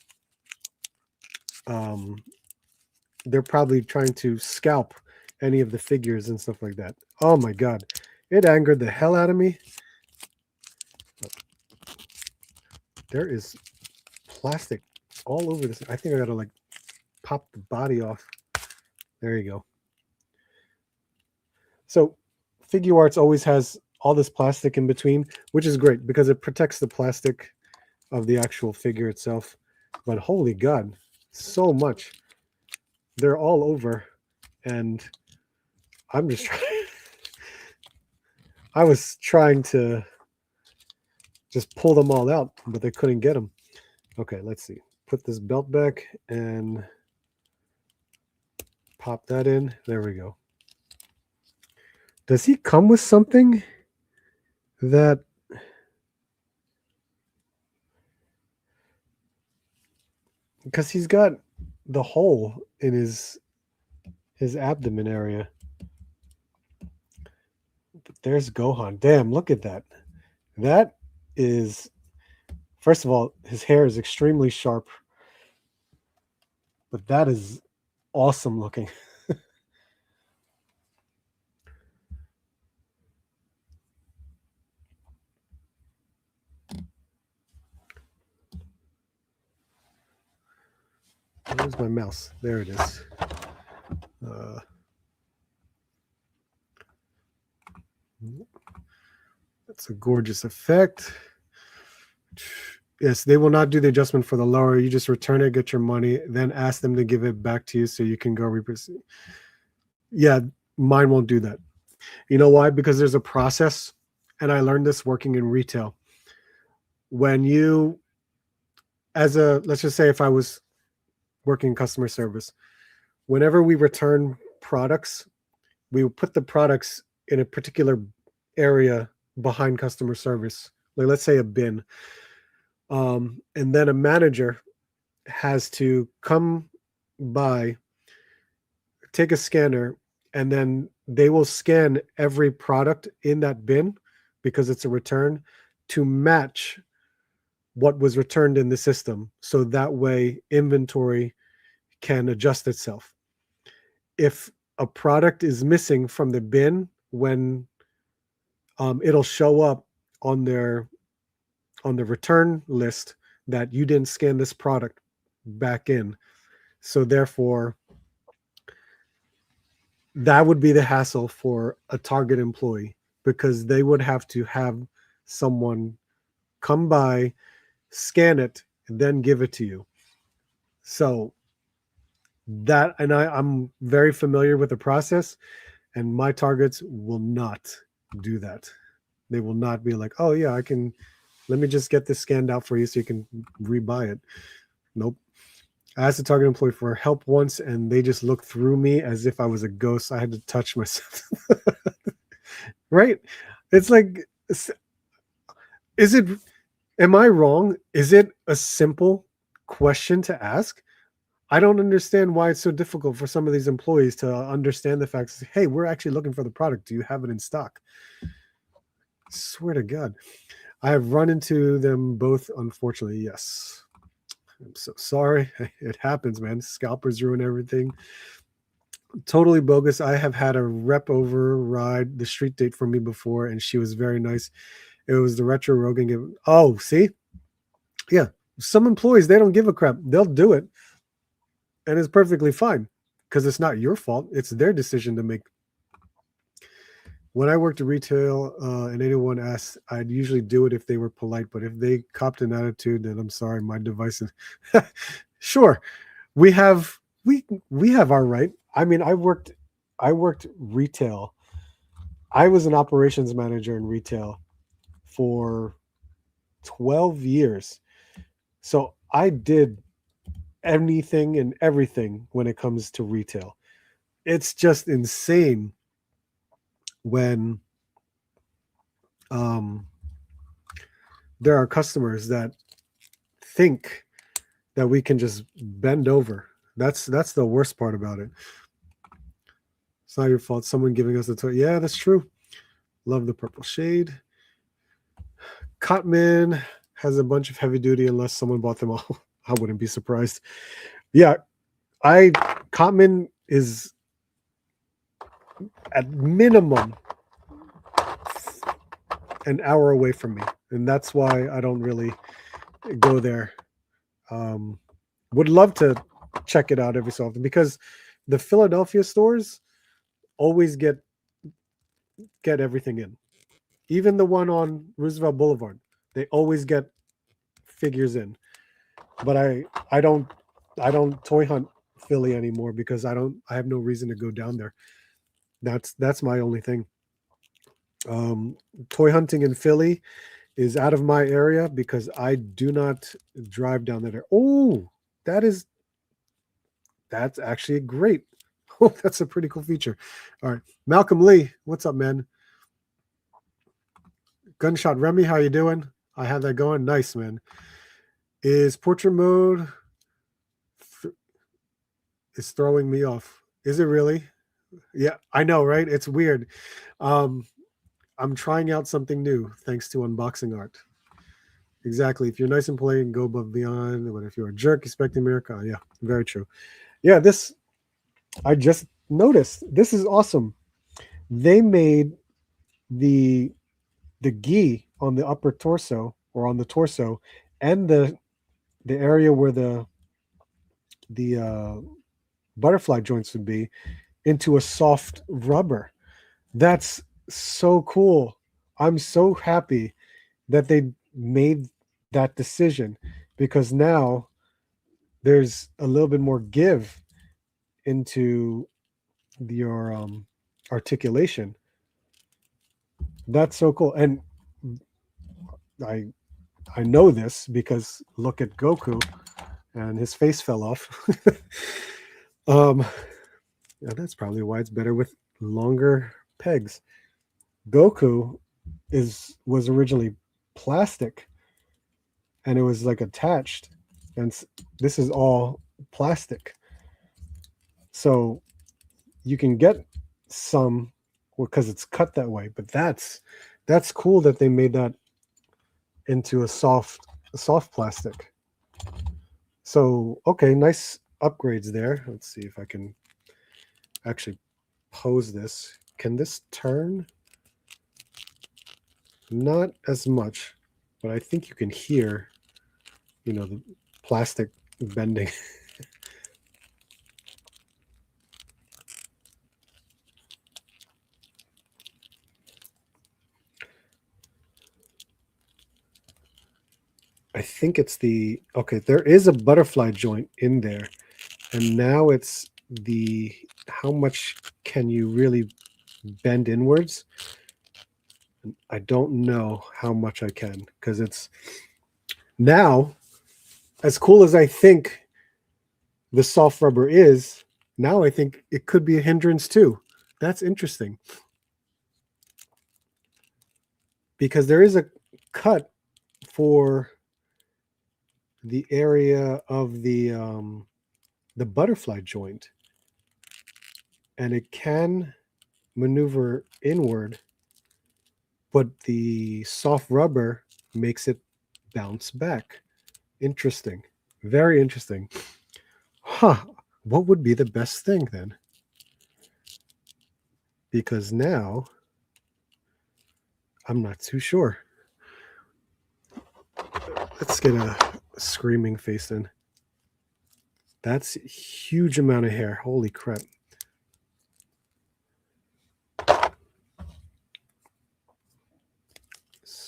they're probably trying to scalp any of the figures and stuff like that. Oh my God. It angered the hell out of me. There is plastic all over this. I think I gotta like pop the body off. There you go. So Figuarts always has all this plastic in between, which is great because it protects the plastic of the actual figure itself. But holy God, so much. They're all over. And I'm just trying. I was trying to just pull them all out, but they couldn't get them. Okay, let's see. Put this belt back and pop that in. There we go. Does he come with something that... Because he's got the hole in his abdomen area. But there's Gohan. Damn, look at that. That is... First of all, his hair is extremely sharp. But that is awesome looking. Where's my mouse? There it is. That's a gorgeous effect. Yes, they will not do the adjustment for the lower. You just return it, get your money, then ask them to give it back to you so you can go reproduce. Yeah, mine won't do that. You know why? Because there's a process, and I learned this working in retail. When you, let's just say if I was working in customer service, whenever we return products, we would put the products in a particular area behind customer service. Like let's say a bin. And then a manager has to come by, take a scanner, and then they will scan every product in that bin because it's a return to match what was returned in the system. So that way inventory can adjust itself. If a product is missing from the bin, when it'll show up on the return list that you didn't scan this product back in. So therefore, that would be the hassle for a Target employee because they would have to have someone come by, scan it, and then give it to you. So that, and I'm very familiar with the process, and my Targets will not do that. They will not be like, oh yeah, let me just get this scanned out for you so you can rebuy it. Nope. I asked a Target employee for help once, and they just looked through me as if I was a ghost. I had to touch myself. Right? It's like, am I wrong? Is it a simple question to ask? I don't understand why it's so difficult for some of these employees to understand the facts. Hey, we're actually looking for the product. Do you have it in stock? I swear to God. I have run into them both, unfortunately, yes. I'm so sorry. It happens, man. Scalpers ruin everything. Totally bogus. I have had a rep override the street date for me before, and she was very nice. It was the Retro Rogan. Oh, see? Yeah. Some employees, they don't give a crap. They'll do it, and it's perfectly fine because it's not your fault. It's their decision to make. when I worked in retail and anyone asked, I'd usually do it if they were polite. But if they copped an attitude, then I'm sorry, my device is sure. We have we have our right. I mean, I worked retail. I was an operations manager in retail for 12 years. So I did anything and everything when it comes to retail. It's just insane when um, there are customers that think that we can just bend over. That's the worst part about it. It's not your fault. Someone giving us the toy. Yeah, that's true. Love the purple shade. Cotman has a bunch of heavy duty unless someone bought them all. I wouldn't be surprised. Yeah, I Cotman is at minimum an hour away from me, and that's why I don't really go there. Um, would love to check it out every so often because the Philadelphia stores always get everything in. Even the one on Roosevelt Boulevard, they always get figures in. But I don't toy hunt Philly anymore because I have no reason to go down there. That's my only thing. Um, Toy hunting in Philly is out of my area because I do not drive down there. Oh, that is that's actually great. Oh, that's a pretty cool feature. All right, Malcolm Lee, what's up, man? Gunshot Remy, how you doing? I had that going. Nice, man. Is portrait mode is throwing me off? Is it really? Yeah, I know, right? It's weird. Um, I'm trying out something new thanks to unboxing art. Exactly. If you're nice and polite and go above and beyond, but if you're a jerk, expect America. Yeah, very true. Yeah, this I just noticed. This is awesome. They made the the gi on the upper torso or on the torso and the area where the butterfly joints would be into a soft rubber. That's so cool. I'm so happy that they made that decision because now there's a little bit more give into your articulation. That's so cool. And I I know this because look at Goku and his face fell off. um yeah, that's probably why it's better with longer pegs. Goku was originally plastic and it was like attached and this is all plastic. So you can get some because it's cut that way, but that's cool that they made that into a soft plastic. So okay, nice upgrades there. Let's see if I can actually pose this. Can this turn? Not as much, but I think you can hear, the plastic bending. I think it's okay, there is a butterfly joint in there, and now it's how much can you really bend inwards? I don't know how much I can because it's now as cool as I think the soft rubber is. Now I think it could be a hindrance too. That's interesting because there is a cut for the area of the butterfly joint, and it can maneuver inward, but the soft rubber makes it bounce back. Interesting. Very interesting. Huh. What would be the best thing then? Because now I'm not too sure. Let's get a screaming face in. That's a huge amount of hair. Holy crap.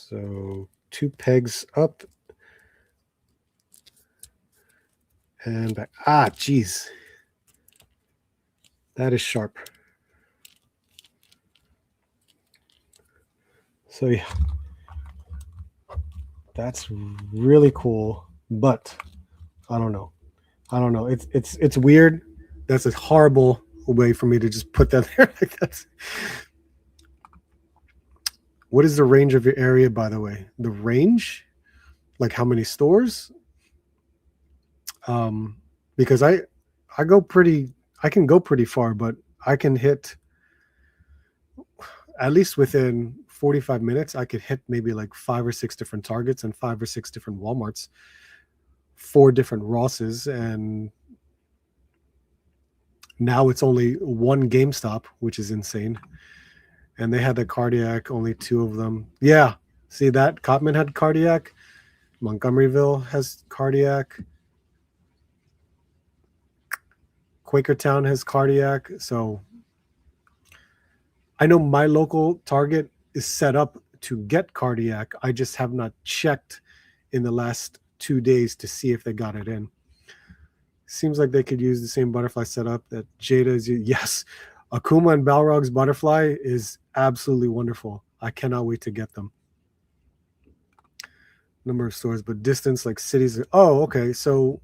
So 2 pegs up and back. Ah, geez. That is sharp. So yeah, that's really cool, but I don't know. It's weird. That's a horrible way for me to just put that there. Like that's. What is the range of your area, by the way? The range, like how many stores? Because I can go pretty far, but I can hit at least within 45 minutes. I could hit maybe like 5 or 6 different Targets and 5 or 6 different Walmarts, 4 different Rosses, and now it's only 1 GameStop, which is insane. And they had the Cardiac, only 2 of them. Yeah, see that? Cotman had Cardiac. Montgomeryville has Cardiac. Quakertown has Cardiac. So I know my local Target is set up to get Cardiac. I just have not checked in the last 2 days to see if they got it in. Seems like they could use the same butterfly setup that Jada is. Yes, Akuma and Balrog's butterfly is absolutely wonderful. I cannot wait to get them. Number of stores, but distance like cities. Oh, okay. So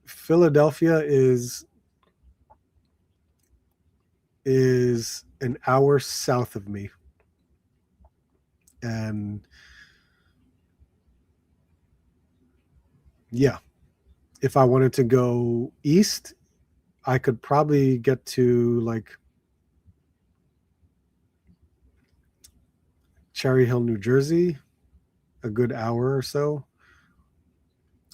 Philadelphia is an hour south of me. And yeah, if I wanted to go east, I could probably get to like Cherry Hill, New Jersey, a good hour or so.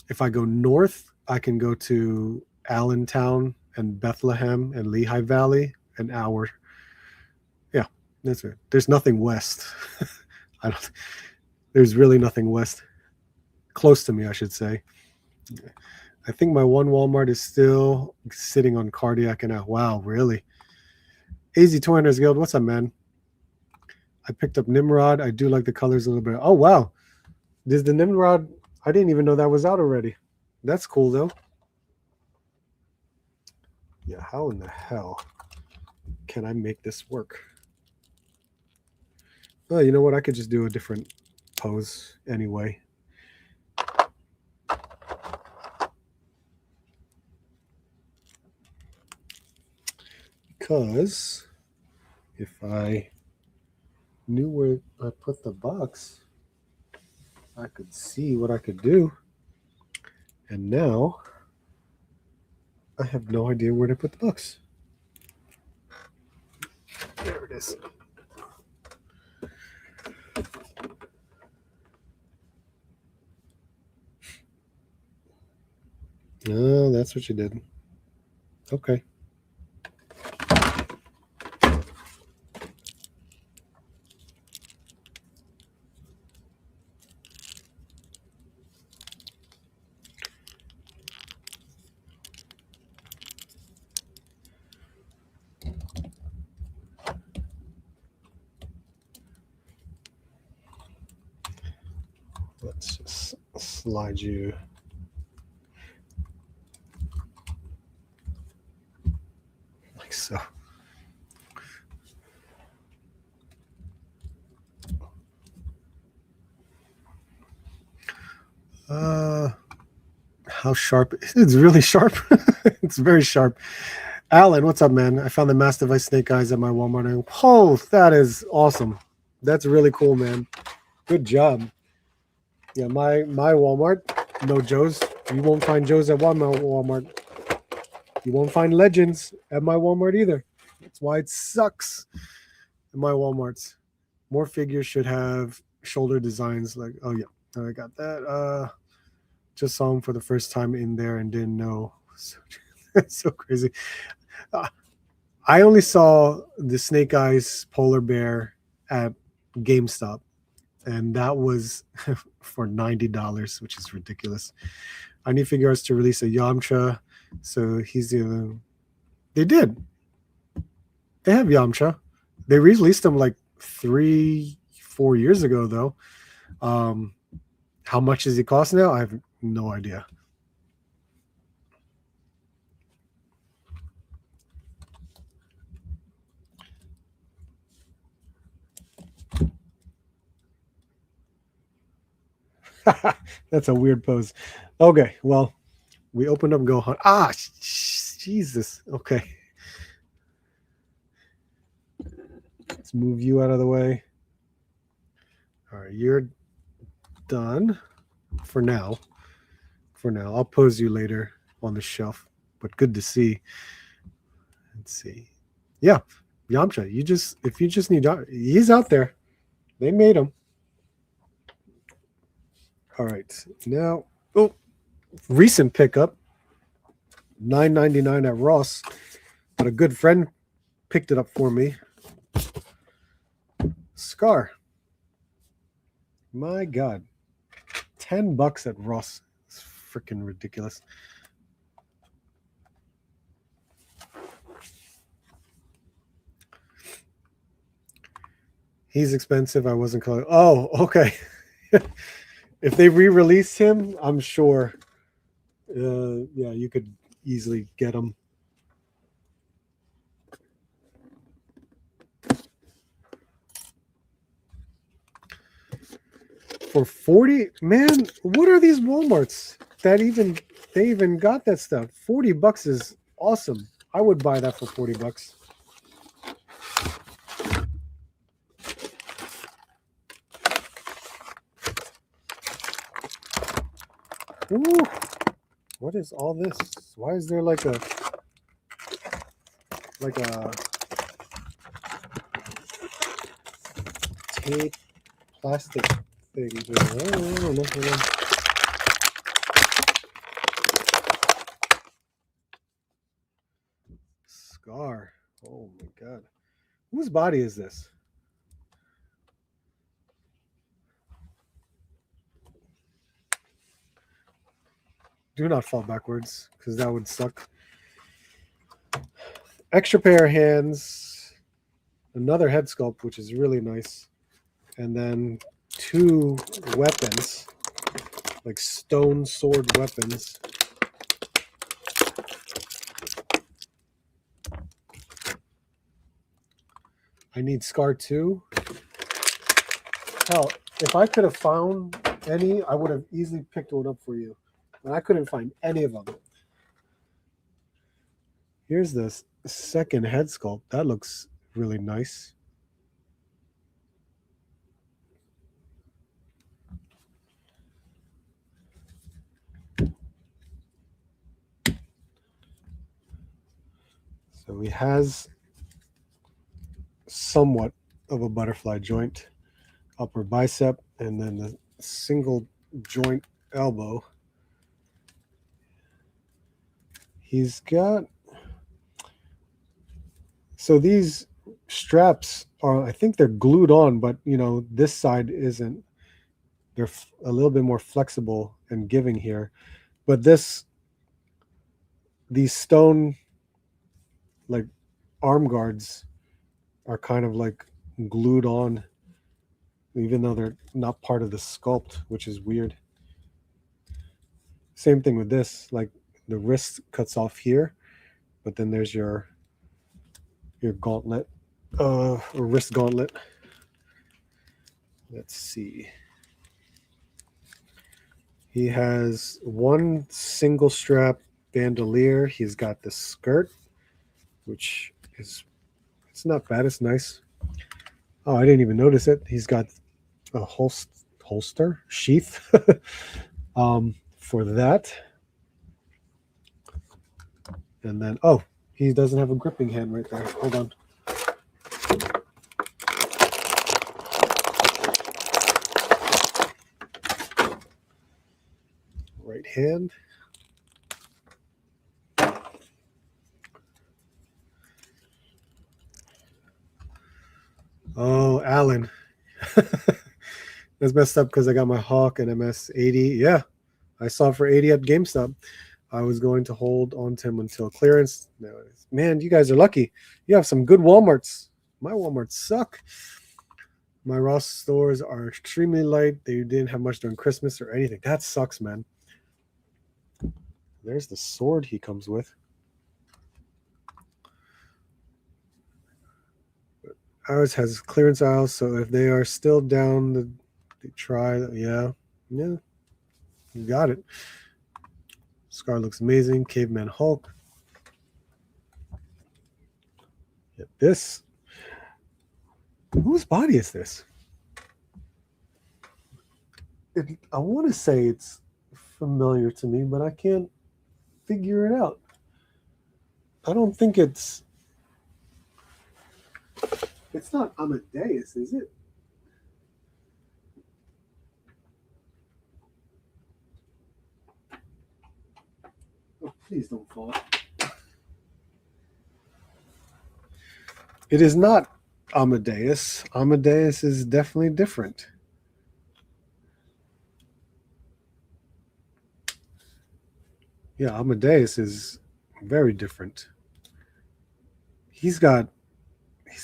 If I go north, I can go to Allentown and Bethlehem and Lehigh Valley, an hour. Yeah, that's it. There's nothing west. There's really nothing west. Close to me, I should say. I think my one Walmart is still sitting on Cardiac and wow, really? AZ 200 Guild, what's up, man? I picked up Nimrod. I do like the colors a little bit. Oh, wow. There's the Nimrod. I didn't even know that was out already. That's cool, though. Yeah, how in the hell can I make this work? Oh, you know what? I could just do a different pose anyway. Because if I knew where I put the box, I could see what I could do. And now I have no idea where to put the box. There it is. Oh, that's what you did. Okay. Let's just slide you. Like so. How sharp? It's really sharp. It's very sharp. Alan, what's up, man? I found the Mass Device Snake Eyes at my Walmart. Oh, that is awesome. That's really cool, man. Good job. Yeah, my Walmart, no Joe's. You won't find Joe's at Walmart. You won't find Legends at my Walmart either. That's why it sucks in my Walmarts. More figures should have shoulder designs like, oh yeah, I got that. Just saw him for the first time in there and didn't know. It's so crazy. I only saw the Snake Eyes polar bear at GameStop, and that was for $90, which is ridiculous. I need Figure Arts to release a Yamcha, so he's the. They did. They have Yamcha. They released him like 3-4 4 years ago, though. How much does he cost now? I have no idea. That's a weird pose. Okay, well, we opened up Gohan. Ah, Jesus. Okay. Let's move you out of the way. All right, you're done for now. For now, I'll pose you later on the shelf. But good to see. Let's see. Yeah, Yamcha. If you just need, he's out there. They made him. All right, now, recent pickup, $9.99 at Ross, but a good friend picked it up for me. Scar. My God, $10 at Ross. It's freaking ridiculous. He's expensive. I wasn't calling. Oh, okay. If they re-release him, I'm sure. Yeah, you could easily get him. For 40, man, what are these Walmarts that they even got that stuff? $40 is awesome. I would buy that for $40. Ooh, what is all this? Why is there like a tape plastic thing here? I don't know. Scar. Oh my God. Whose body is this? Do not fall backwards, because that would suck. Extra pair of hands, another head sculpt, which is really nice, and then 2 weapons, like stone sword weapons. I need Scar 2. Hell, if I could have found any, I would have easily picked one up for you. And I couldn't find any of them. Here's this second head sculpt. That looks really nice. So he has somewhat of a butterfly joint, upper bicep, and then the single joint elbow. He's got, so these straps are, I think they're glued on, but this side isn't. They're a little bit more flexible and giving here, but these stone like arm guards are kind of like glued on, even though they're not part of the sculpt, which is weird. Same thing with this, like the wrist cuts off here, but then there's your gauntlet, or wrist gauntlet. Let's see. He has one single strap bandolier. He's got the skirt, which is, it's not bad. It's nice. Oh, I didn't even notice it. He's got a holster sheath for that. And then, oh, he doesn't have a gripping hand right there. Hold on. Right hand. Oh, Alan. That's messed up because I got my Hawk and MS-80. Yeah, I saw it for 80 at GameStop. I was going to hold on to him until clearance. No, man, you guys are lucky. You have some good Walmarts. My Walmarts suck. My Ross stores are extremely light. They didn't have much during Christmas or anything. That sucks, man. There's the sword he comes with. Ours has clearance aisles, so if they are still down, they try. Yeah, you got it. Scar looks amazing. Caveman Hulk. Get this. Whose body is this? I want to say it's familiar to me, but I can't figure it out. I don't think it's not Amadeus, is it? Oh, please don't fall. It is not Amadeus. Amadeus is definitely different. Yeah, Amadeus is very different. He's got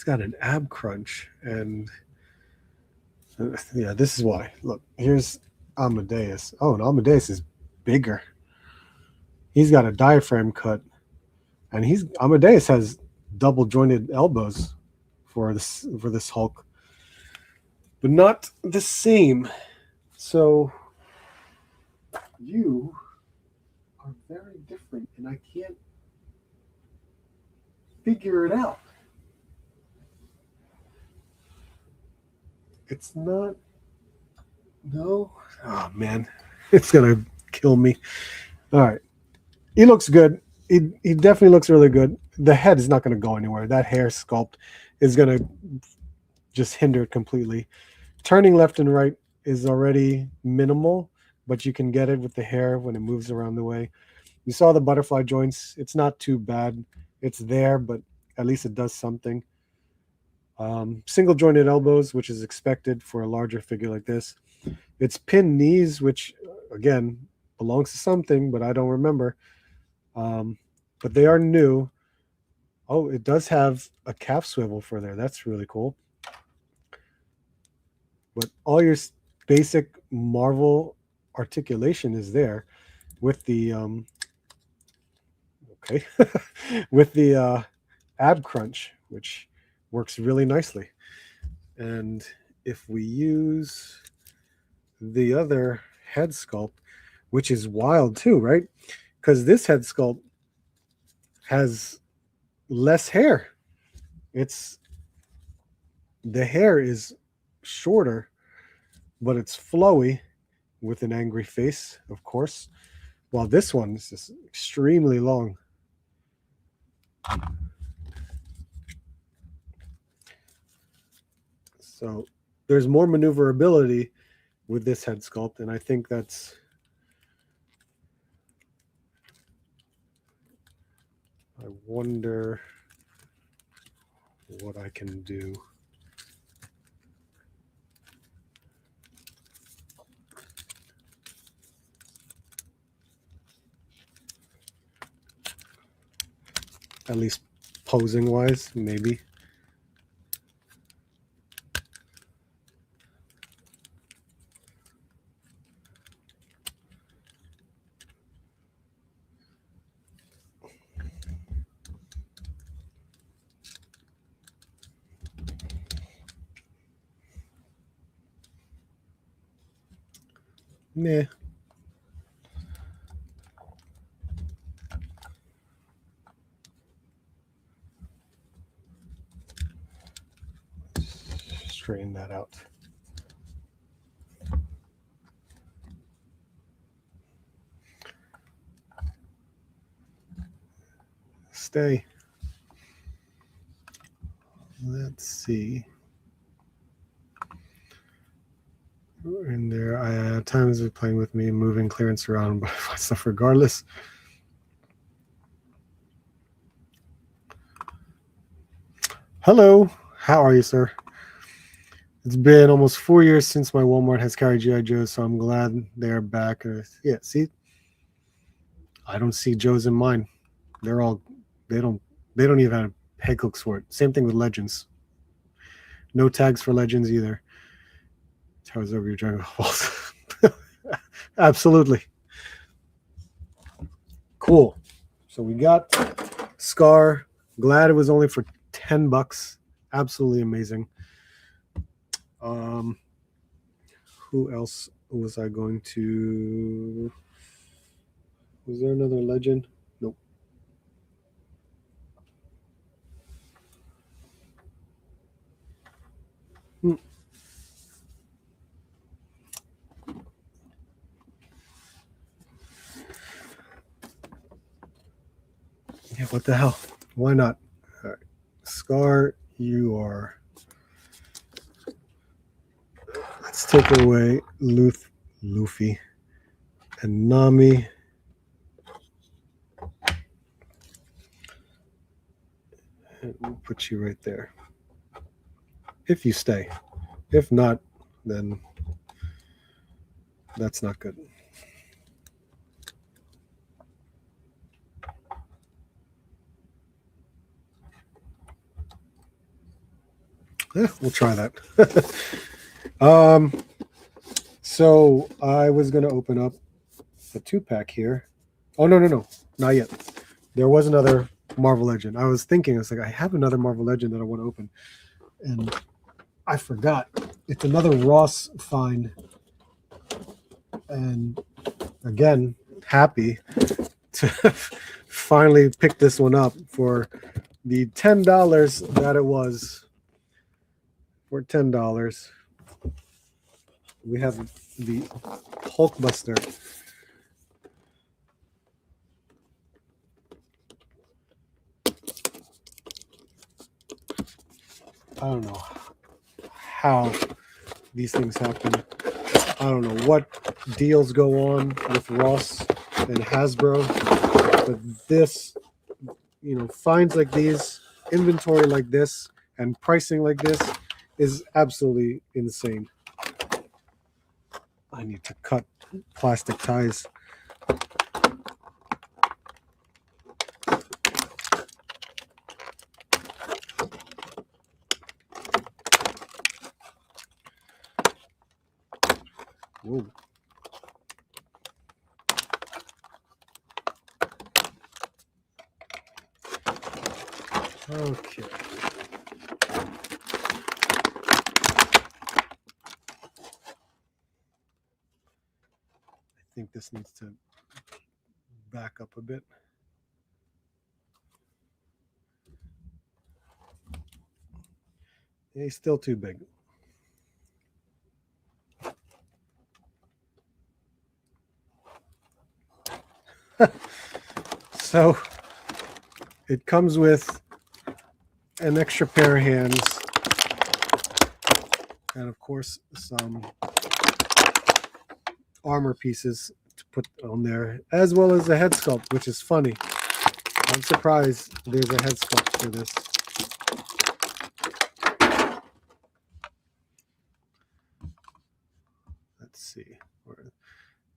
an ab crunch, and yeah, this is why. Look, here's Amadeus. Oh, and Amadeus is bigger. He's got a diaphragm cut, and Amadeus has double jointed elbows for this Hulk, but not the same. So you are very different, and I can't figure it out. It's not. No. Oh man, it's gonna kill me. All right, he looks good. He definitely looks really good. The head is not going to go anywhere. That hair sculpt is going to just hinder it completely. Turning left and right is already minimal, but you can get it with the hair when it moves around the way. You saw the butterfly joints. It's not too bad. It's there, but at least it does something. Single jointed elbows, which is expected for a larger figure like this. It's pinned knees, which again belongs to something, but I don't remember. But they are new. Oh, it does have a calf swivel for there. That's really cool. But all your basic Marvel articulation is there with the with the ab crunch, which works really nicely. And if we use the other head sculpt, which is wild too, right? Because this head sculpt has less hair. The hair is shorter, but it's flowy with an angry face, of course, while this one is just extremely long. So there's more maneuverability with this head sculpt, and I think that's I wonder what I can do. At least posing wise, maybe. Meh. Straighten that out. Stay. Let's see. In there, I times are playing with me, moving clearance around, but I find stuff regardless. Hello, how are you, sir? It's been almost 4 years since my Walmart has carried GI Joe, so I'm glad they're back. Yeah, see, I don't see Joes in mine. They don't even have peg hooks for it. Same thing with Legends. No tags for Legends either. How's over your Dragon Balls? Absolutely. Cool. So we got Scar. Glad it was only for $10. Absolutely amazing. Who else was I going to? Was there another legend? Nope. Yeah, what the hell? Why not? All right. Scar, you are. Let's take away Luffy, and Nami. And we'll put you right there. If you stay. If not, then that's not good. Yeah, we'll try that. So I was going to open up a 2-pack here. Oh, no, not yet. There was another Marvel Legend. I was thinking, I have another Marvel Legend that I want to open. And I forgot. It's another Ross find. And again, happy to finally pick this one up for the $10 that it was. For $10, we have the Hulkbuster. I don't know how these things happen. I don't know what deals go on with Ross and Hasbro, but this, finds like these, inventory like this, and pricing like this is absolutely insane. I need to cut plastic ties. Whoa. Okay. I think this needs to back up a bit. He's still too big. So it comes with an extra pair of hands and of course some armor pieces to put on there, as well as a head sculpt, which is funny. I'm surprised there's a head sculpt for this. Let's see.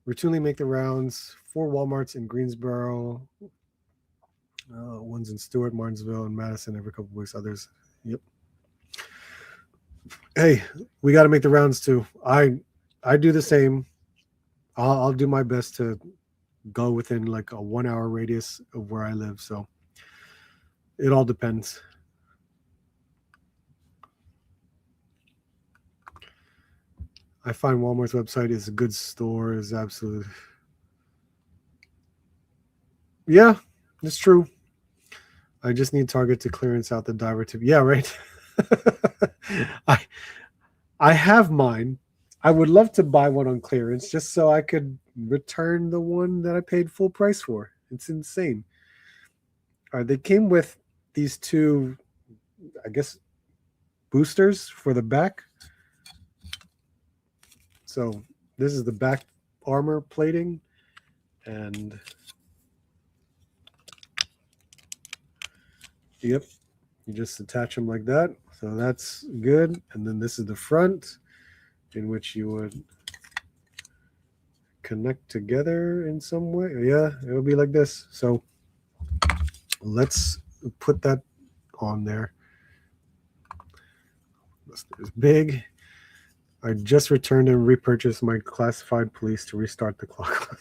Routinely make the rounds. 4 Walmarts in Greensboro. One's in Stewart, Martinsville, and Madison every couple of weeks. Others. Yep. Hey, we got to make the rounds too. I do the same. I'll do my best to go within like a 1-hour radius of where I live. So it all depends. I find Walmart's website is a good store. Is absolutely. Yeah, it's true. I just need Target to clearance out the diver tip. Yeah, right. I have mine. I would love to buy one on clearance just so I could return the one that I paid full price for. It's insane. All right, they came with these 2, I guess, boosters for the back. So this is the back armor plating, and yep, you just attach them like that. So that's good. And then this is the front, in which you would connect together in some way. Yeah, it would be like this. So let's put that on there. It's big. I just returned and repurchased my classified police to restart the clock.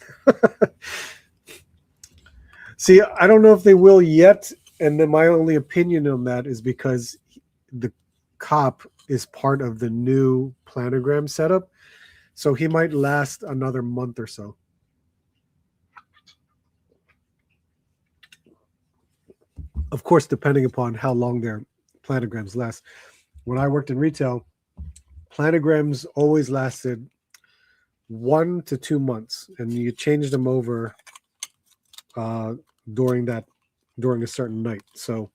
See, I don't know if they will yet, and then my only opinion on that is because the cop is part of the new planogram setup, so he might last another month or so. Of course, depending upon how long their planograms last. When I worked in retail, planograms always lasted 1 to 2 months, and you changed them over uh, during a certain night. So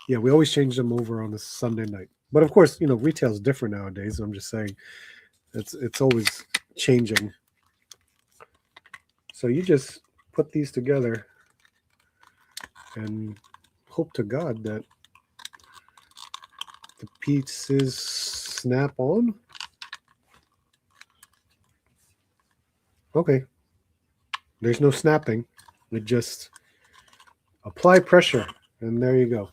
yeah, we always change them over on a Sunday night. But of course, retail is different nowadays. I'm just saying it's always changing. So you just put these together and hope to God that the pieces snap on. Okay. There's no snapping. It just apply pressure, and there you go.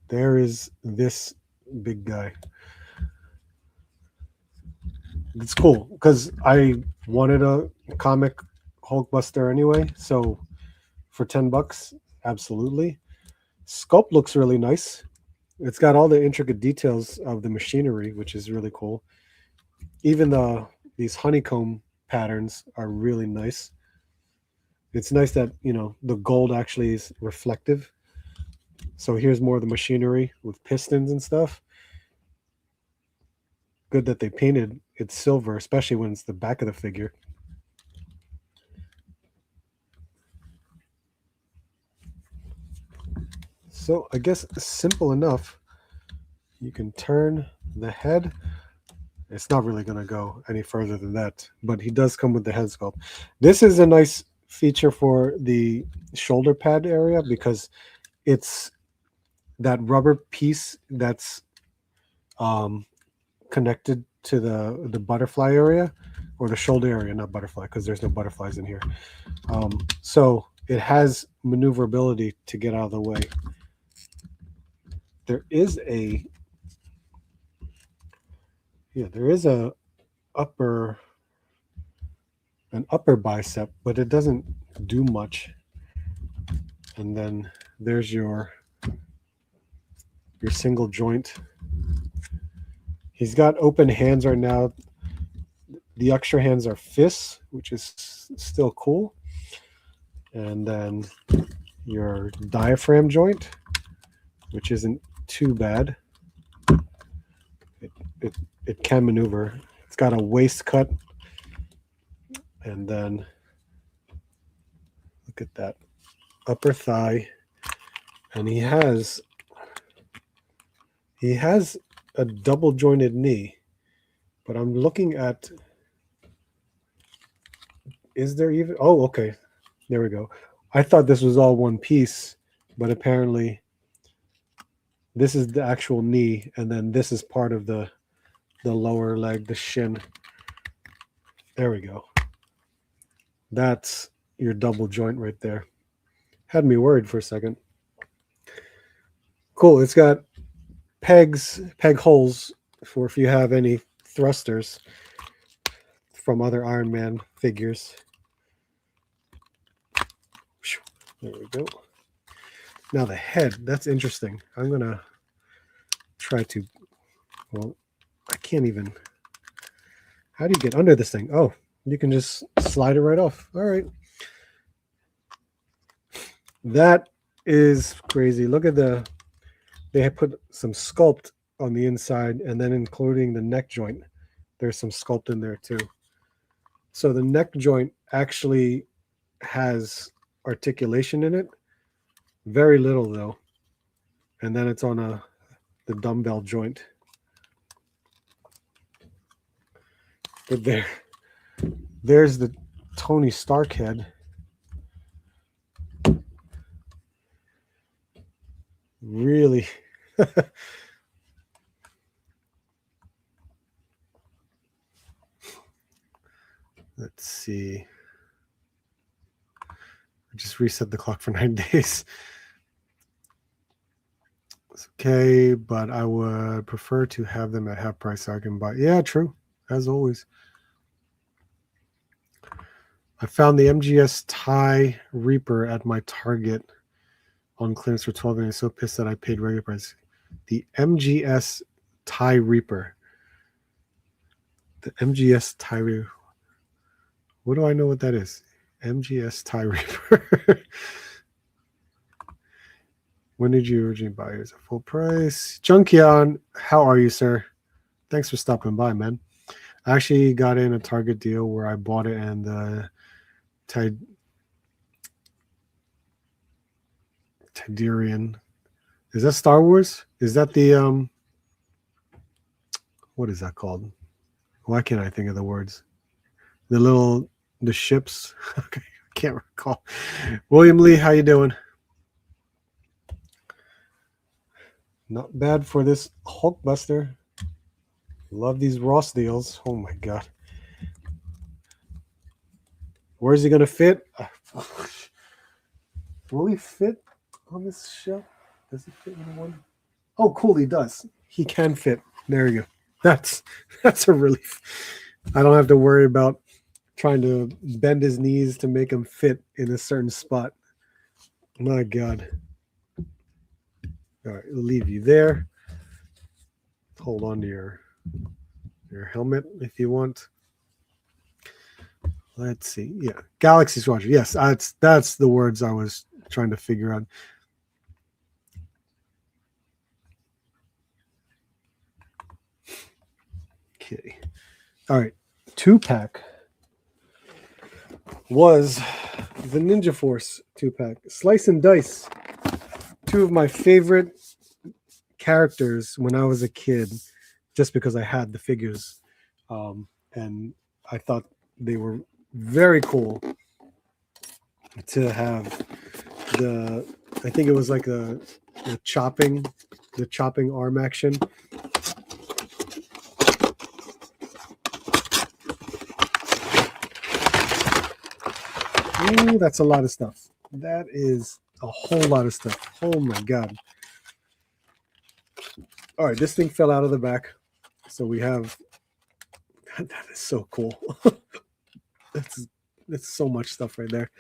There is this big guy. It's cool because I wanted a comic Hulkbuster anyway. So for $10, absolutely. Sculpt looks really nice. It's got all the intricate details of the machinery, which is really cool. Even these honeycomb patterns are really nice. It's nice that the gold actually is reflective. So here's more of the machinery with pistons and stuff. Good that they painted it silver, especially when it's the back of the figure. So I guess simple enough. You can turn the head. It's not really going to go any further than that, but he does come with the head sculpt. This is a nice feature for the shoulder pad area because it's that rubber piece that's connected to the butterfly area, or the shoulder area, not butterfly, because there's no butterflies in here. So it has maneuverability to get out of the way. There is an upper bicep, but it doesn't do much. And then there's your single joint. He's got open hands right now. The extra hands are fists, which is still cool. And then your diaphragm joint, which isn't too bad. It can maneuver. It's got a waist cut. And then look at that upper thigh. And he has a double jointed knee. But I'm looking at, is there even, oh, okay. There we go. I thought this was all one piece, but apparently this is the actual knee, and then this is part of the lower leg, the shin. There we go. That's your double joint right there. Had me worried for a second. Cool. It's got peg holes for if you have any thrusters from other Iron Man figures. There we go. Now the head, that's interesting. I'm going to try to, well, I can't even, how do you get under this thing? Oh, you can just slide it right off. All right. That is crazy. Look at they have put some sculpt on the inside, and then including the neck joint. There's some sculpt in there too. So the neck joint actually has articulation in it. Very little though. And then it's on the dumbbell joint. But there's the Tony Stark head. Really. Let's see. I just reset the clock for 9 days. It's okay, but I would prefer to have them at half price so I can buy. Yeah, true. As always. I found the MGS Tie Reaper at my Target on clearance for $12, and I'm so pissed that I paid regular price. The MGS Tie Reaper. The MGS Tie Reaper. What do I know what that is? MGS Tie Reaper. When did you originally buy yours at full price? Junkion, how are you, sir? Thanks for stopping by, man. I actually got in a Target deal where I bought it, and the Tidarian. Is that Star Wars? Is that the what is that called? Why can't I think of the words? The ships. Okay, I can't recall. William Lee, how you doing? Not bad for this Hulkbuster. Love these Ross deals. Oh my god. Where's he gonna fit? Will he fit on this shelf? Does he fit in one? Oh, cool, he does. He can fit. There you go. That's a relief. I don't have to worry about trying to bend his knees to make him fit in a certain spot. My God. All right, we'll leave you there. Hold on to your helmet if you want. Let's see. Yeah, Galaxy Squadron. Yes, that's the words I was trying to figure out. Okay. All right. 2-pack was the Ninja Force 2-pack. Slice and Dice. Two of my favorite characters when I was a kid, just because I had the figures. And I thought they were very cool to have I think it was like the chopping arm action. Ooh, that's a lot of stuff. That is a whole lot of stuff. Oh my God. All right, this thing fell out of the back. So we have, that is so cool. That's so much stuff right there.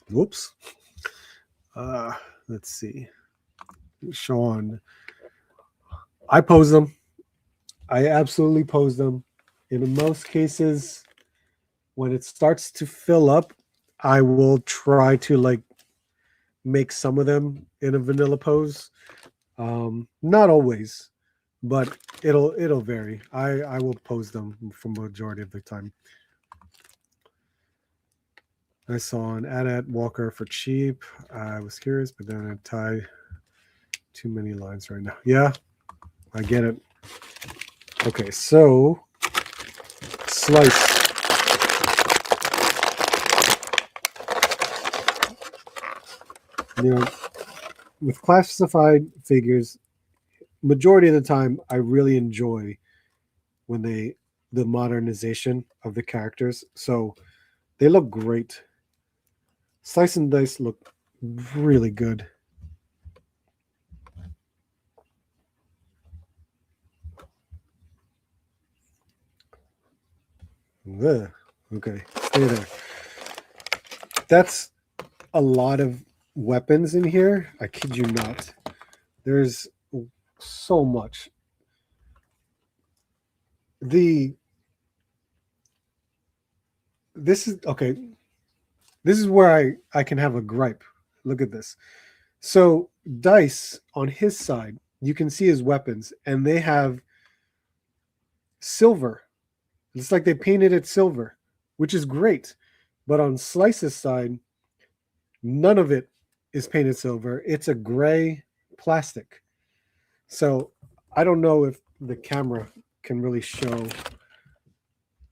Whoops. Let's see. Sean. I pose them. I absolutely pose them. In most cases, when it starts to fill up, I will try to make some of them in a vanilla pose. Not always, but it'll vary. I will pose them for majority of the time. I saw an ad at Walker for cheap. I was curious, but then I tied too many lines right now. Yeah, I get it. Okay, so Slice. With classified figures, majority of the time, I really enjoy when the modernization of the characters. So they look great. Slice and Dice look really good. Ugh. Okay, stay there. That's a lot of weapons in here. I kid you not. There's so much. This is okay. This is where I can have a gripe. Look at this. So Dice on his side, you can see his weapons, and they have silver. It's like they painted it silver, which is great. But on Slice's side, none of it is painted silver. It's a gray plastic. So I don't know if the camera can really show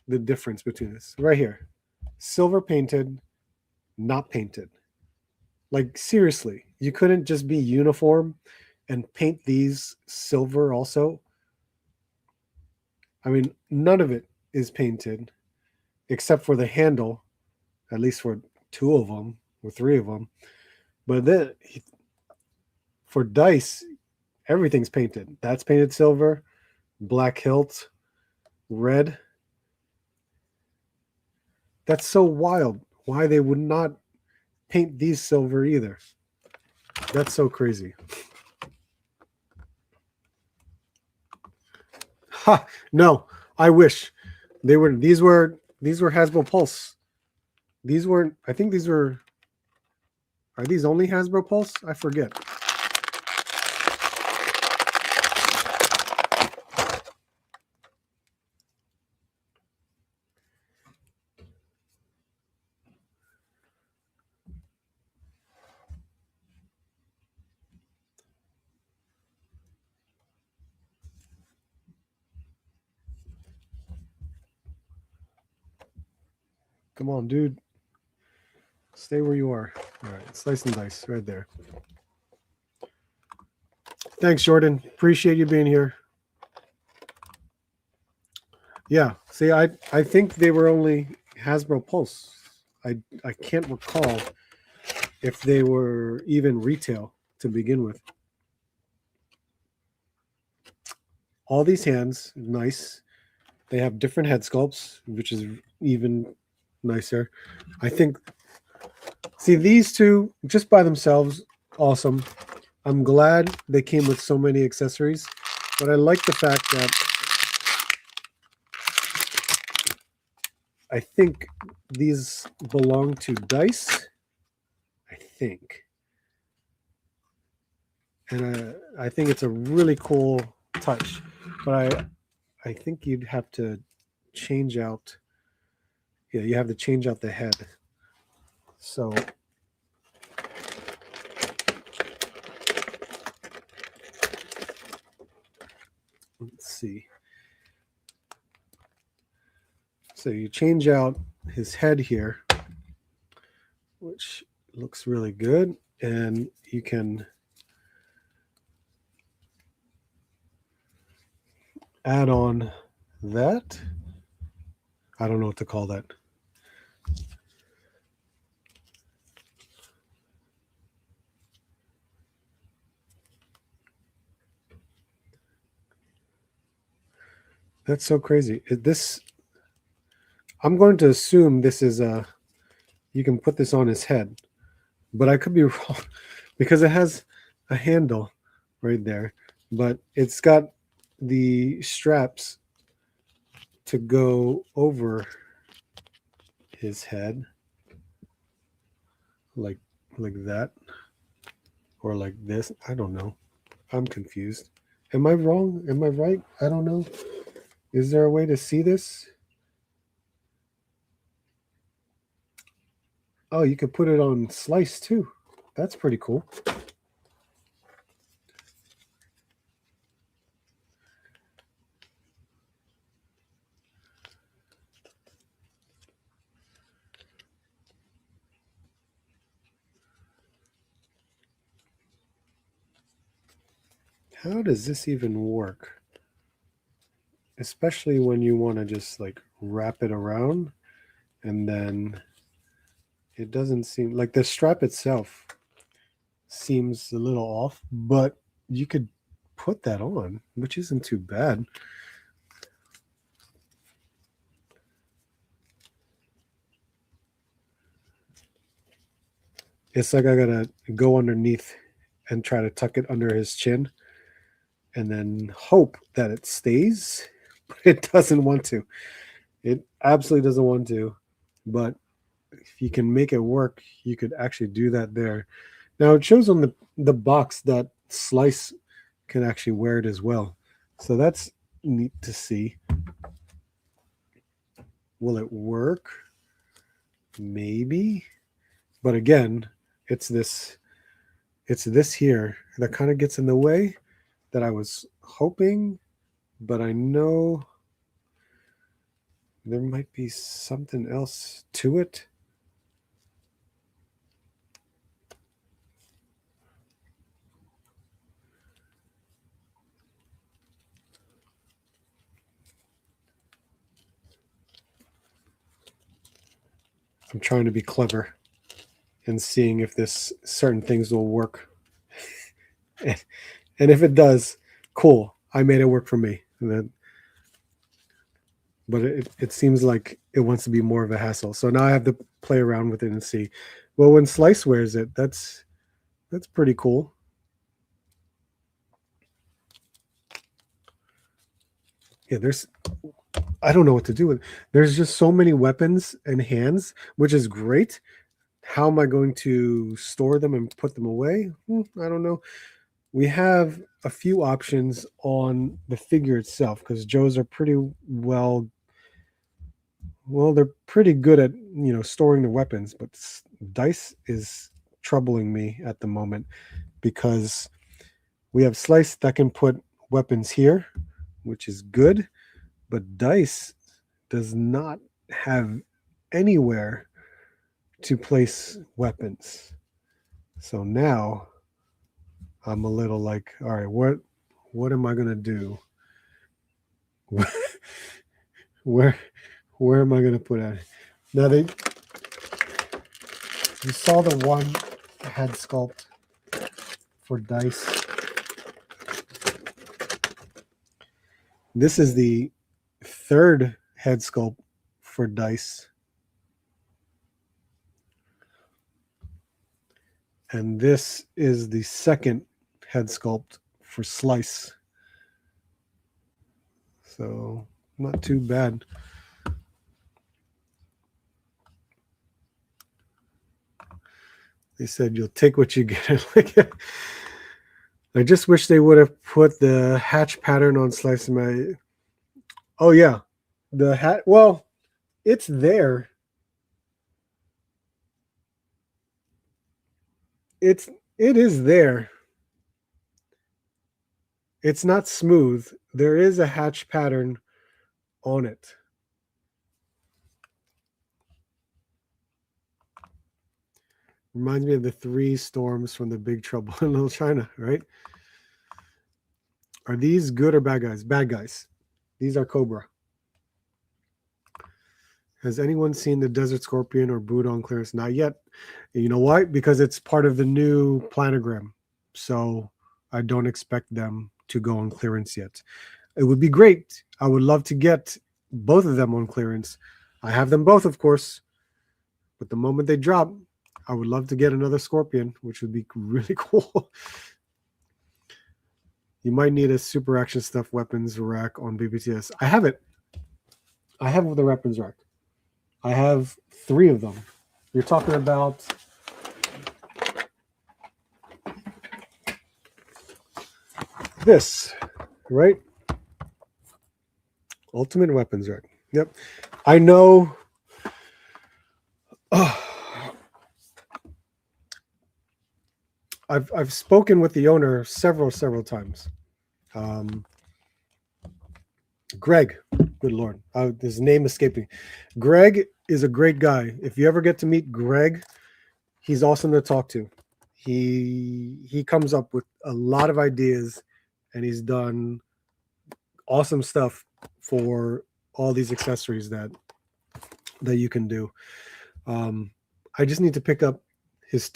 the difference between this. Right here, silver painted, not painted. Like seriously, you couldn't just be uniform and paint these silver also. I mean, none of it is painted except for the handle, at least for two of them or three of them. But then for dice, everything's painted. That's painted silver, black hilt, red. That's so wild. Why they would not paint these silver either. That's so crazy. Ha! No, I wish they were. These were Hasbro Pulse. These weren't. I think these were. Are these only Hasbro Pulse? I forget. Come on, dude. Stay where you are. All right, slice and dice right there. Thanks, Jordan. Appreciate you being here. Yeah. See, I think they were only Hasbro Pulse. I can't recall if they were even retail to begin with. All these hands, nice. They have different head sculpts, which is even nicer. I think, see, these two just by themselves, awesome. I'm glad they came with so many accessories, but I like the fact that I think these belong to Dice. I think. And I think it's a really cool touch. But I think you'd have to change out. Yeah, you have to change out the head. So let's see. So you change out his head here, which looks really good. And you can add on that. I don't know what to call that. That's so crazy. I'm going to assume this is you can put this on his head, but I could be wrong because it has a handle right there, but it's got the straps to go over his head like that or like this. I don't know. I'm confused. Am I wrong? Am I right? I don't know. Is there a way to see this? Oh, you could put it on slice too. That's pretty cool. How does this even work? Especially when you want to just like wrap it around and then it doesn't seem like the strap itself seems a little off, but you could put that on, which isn't too bad. It's like I gotta go underneath and try to tuck it under his chin and then hope that it stays, but it doesn't want to. It absolutely doesn't want to, but if you can make it work, you could actually do that there. Now it shows on the box that Slice can actually wear it as well. So that's neat to see. Will it work? Maybe. But again, it's this here that kind of gets in the way that I was hoping, but I know there might be something else to it. I'm trying to be clever and seeing if this certain things will work. And if it does, cool. I made it work for me. But it seems like it wants to be more of a hassle. So now I have to play around with it and see. Well, when Slice wears it, that's pretty cool. Yeah, I don't know what to do with it. There's just so many weapons and hands, which is great. How am I going to store them and put them away? I don't know. We have a few options on the figure itself because Joes are pretty well, they're pretty good at, storing the weapons, but Dice is troubling me at the moment because we have Slice that can put weapons here, which is good, but Dice does not have anywhere to place weapons. So now I'm a little like, all right, what am I gonna do? where am I gonna put it? Now you saw the one head sculpt for Dice. This is the third head sculpt for Dice. And this is the second head sculpt for Slice. So not too bad. They said you'll take what you get. I just wish they would have put the hatch pattern on Slice in my. Oh yeah, the hat. Well, it's there. It is there. It's not smooth. There is a hatch pattern on it. Reminds me of the 3 storms from the Big Trouble in Little China, right? Are these good or bad guys? Bad guys. These are Cobra. Has anyone seen the Desert Scorpion or Buddha on clearance? Not yet. You know why? Because it's part of the new planogram. So I don't expect them to go on clearance yet. It would be great. I would love to get both of them on clearance. I have them both, of course. But the moment they drop, I would love to get another Scorpion, which would be really cool. You might need a super action stuff weapons rack on BBTS. I have it. I have the weapons rack. I have 3 of them. You're talking about this, right? Ultimate weapons rack. Yep. I know. I've spoken with the owner several times. Greg, good Lord, his name escaping. Greg is a great guy. If you ever get to meet Greg, he's awesome to talk to. He comes up with a lot of ideas, and he's done awesome stuff for all these accessories that you can do. I just need to pick up his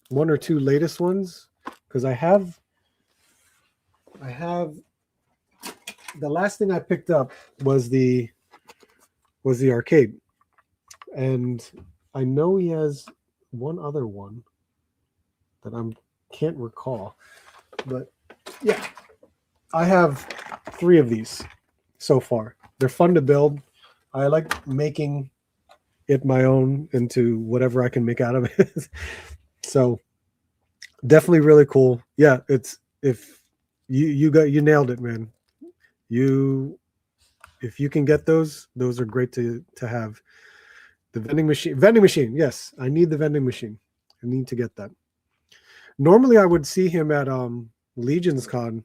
1 or 2 latest ones because I have the last thing I picked up was the arcade, and I know he has one other one that I can't recall, but yeah, I have 3 of these so far. They're fun to build. I like making it my own into whatever I can make out of it. So definitely really cool. Yeah, it's if you nailed it, man. If you can get those are great to have. The vending machine. Yes, I need the vending machine. I need to get that. Normally I would see him at Legions Con.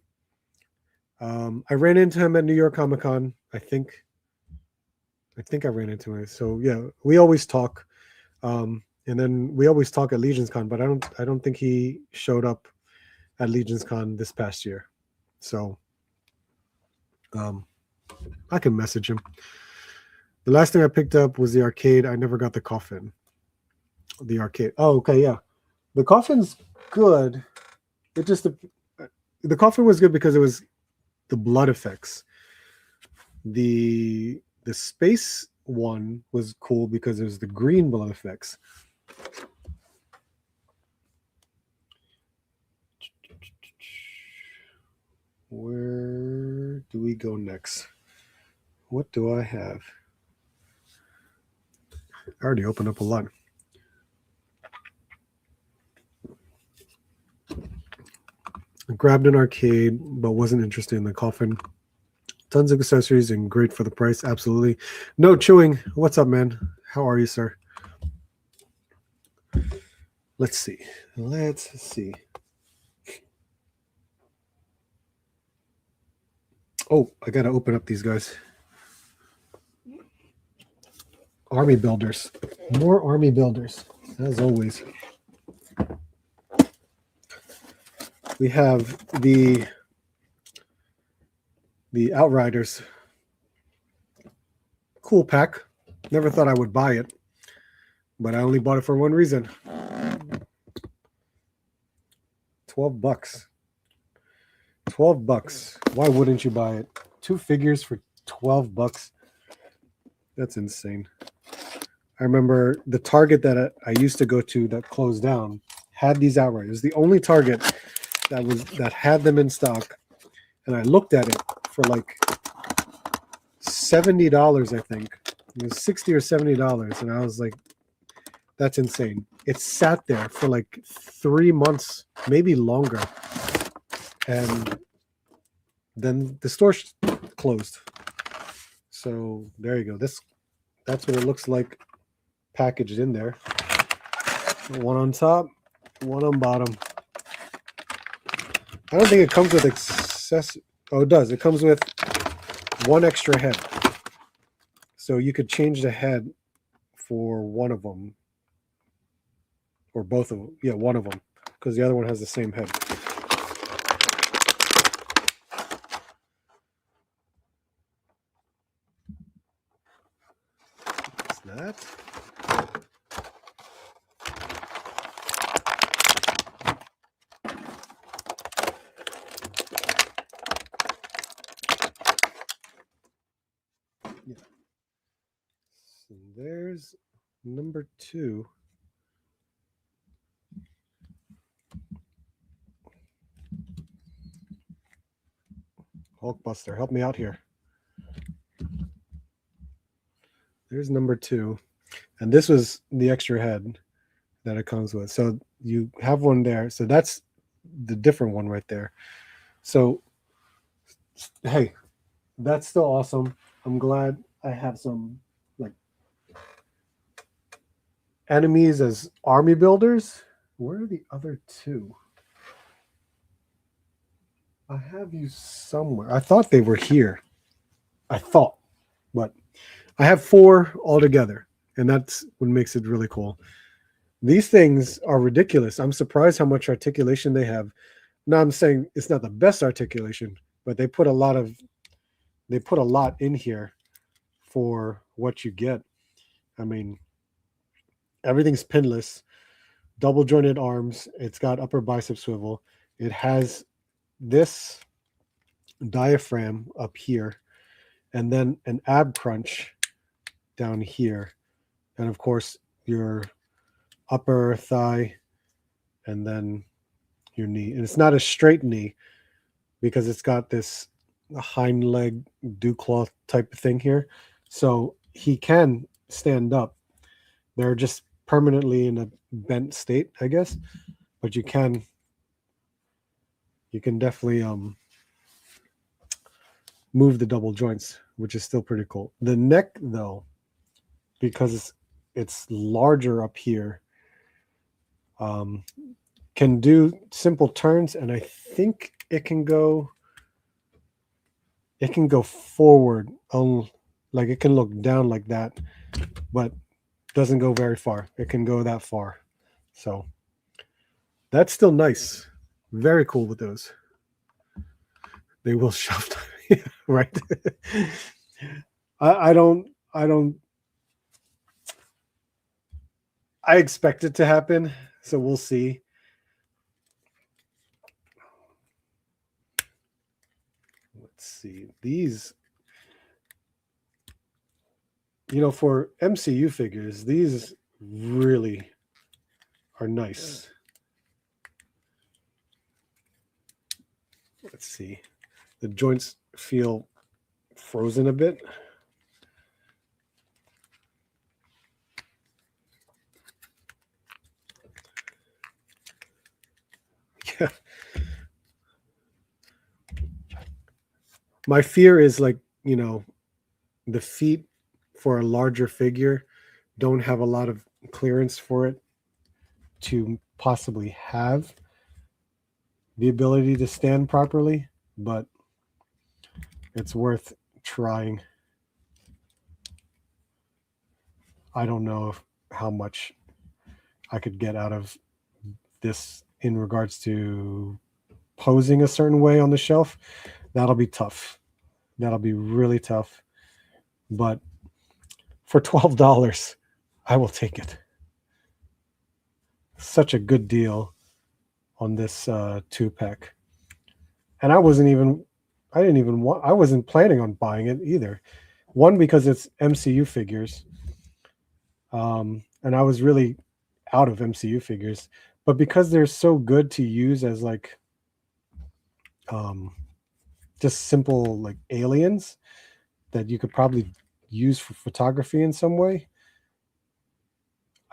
I ran into him at New York Comic Con. I think I ran into him. So yeah, we always talk. And then we always talk at Legions Con, but I don't think he showed up at Legions Con this past year. So I can message him. The last thing I picked up was the arcade. I never got the coffin. the arcade. Oh, okay, yeah. The coffin's good. It just the coffin was good because it was the blood effects. The space one was cool because it was the green blood effects. Where do we go next? What do I have? I already opened up a lot. I grabbed an arcade, but wasn't interested in the coffin. Tons of accessories and great for the price. Absolutely. No chewing. What's up, man? How are you, sir? Let's see. Let's see. Oh, I got to open up these guys. Army builders. More army builders, as always. We have the Outriders. Cool pack. Never thought I would buy it, but I only bought it for one reason. $12. $12. Why wouldn't you buy it? 2 figures for $12. That's insane. I remember the Target that I used to go to that closed down had these Outriders. It was the only Target that had them in stock, and I looked at it for like $70, I think. It was $60 or $70, and I was like, that's insane. It sat there for like 3 months, maybe longer, and then the store closed. So there you go. That's what it looks like packaged in there. One on top, one on bottom. I don't think it comes with access. Oh, it does. It comes with one extra head. So you could change the head for one of them. Or both of them. Yeah, one of them. Because the other one has the same head. What's that? Yeah. So there's number 2. Hulkbuster, help me out here. There's number 2. And this was the extra head that it comes with. So you have one there. So that's the different one right there. So, hey, that's still awesome. I'm glad I have some like enemies as army builders. Where are the other 2? I have you somewhere. I thought they were here. I thought, but I have 4 altogether, and that's what makes it really cool. These things are ridiculous. I'm surprised how much articulation they have. Now I'm saying it's not the best articulation, but they put a lot in here for what you get. I mean, everything's pinless, double jointed arms. It's got upper bicep swivel. It has this diaphragm up here, and then an ab crunch down here, and of course your upper thigh, and then your knee. And it's not a straight knee because it's got this hind leg dew cloth type of thing here, so he can stand up. They're just permanently in a bent state, I guess, but you can definitely move the double joints, which is still pretty cool. The neck, though, because it's larger up here, can do simple turns, and I think it can go forward, like it can look down like that, but doesn't go very far. It can go that far, so that's still nice. Very cool with those. They will shove, right? I don't I expect it to happen, so we'll see. Let's see. These, for MCU figures, these really are nice. Let's see. The joints feel frozen a bit. Yeah. My fear is like, the feet for a larger figure don't have a lot of clearance for it to possibly have the ability to stand properly, but it's worth trying. I don't know how much I could get out of this in regards to posing a certain way on the shelf. That'll be tough. That'll be really tough. But for $12, I will take it. Such a good deal on this 2-pack. And I wasn't planning on buying it either. One, because it's MCU figures. And I was really out of MCU figures. But because they're so good to use as like just simple like aliens that you could probably use for photography in some way,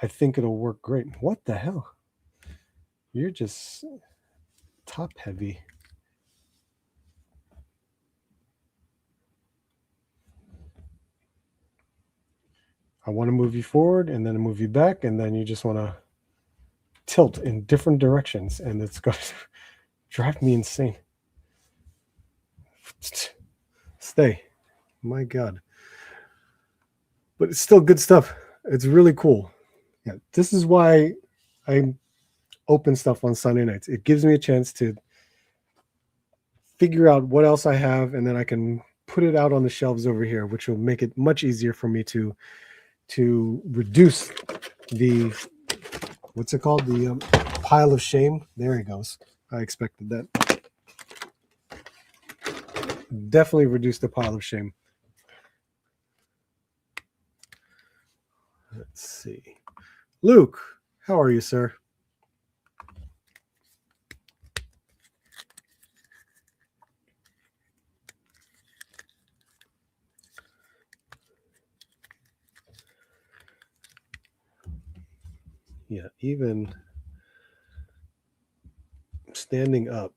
I think it'll work great. What the hell? You're just top heavy. I want to move you forward and then move you back, and then you just want to tilt in different directions, and it's going to drive me insane. Stay. My God. But it's still good stuff. It's really cool. Yeah, this is why I open stuff on Sunday nights. It gives me a chance to figure out what else I have, and then I can put it out on the shelves over here, which will make it much easier for me to reduce the, what's it called? The pile of shame. There he goes. I expected that. Definitely reduce the pile of shame. Let's see. Luke, how are you, sir? Yeah, even standing up.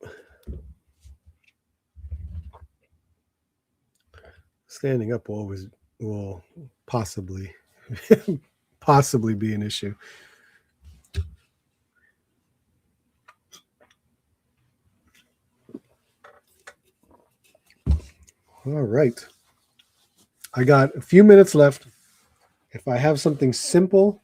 Standing up will possibly be an issue. All right. I got a few minutes left. If I have something simple,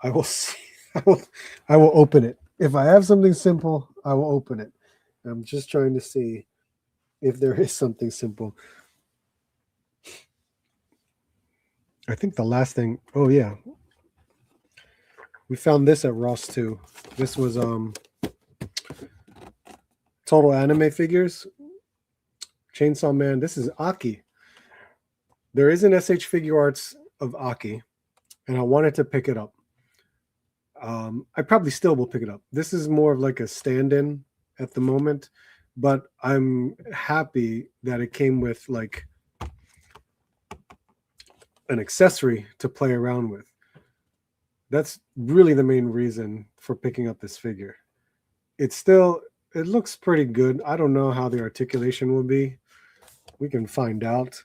I will see. I will open it. If I have something simple, I will open it. I'm just trying to see if there is something simple. I think the last thing, oh yeah. We found this at Ross too. This was Total Anime Figures. Chainsaw Man. This is Aki. There is an SH Figure Arts of Aki, and I wanted to pick it up. I probably still will pick it up. This is more of like a stand-in at the moment, but I'm happy that it came with like an accessory to play around with. That's really the main reason for picking up this figure. It looks pretty good. I don't know how the articulation will be. We can find out.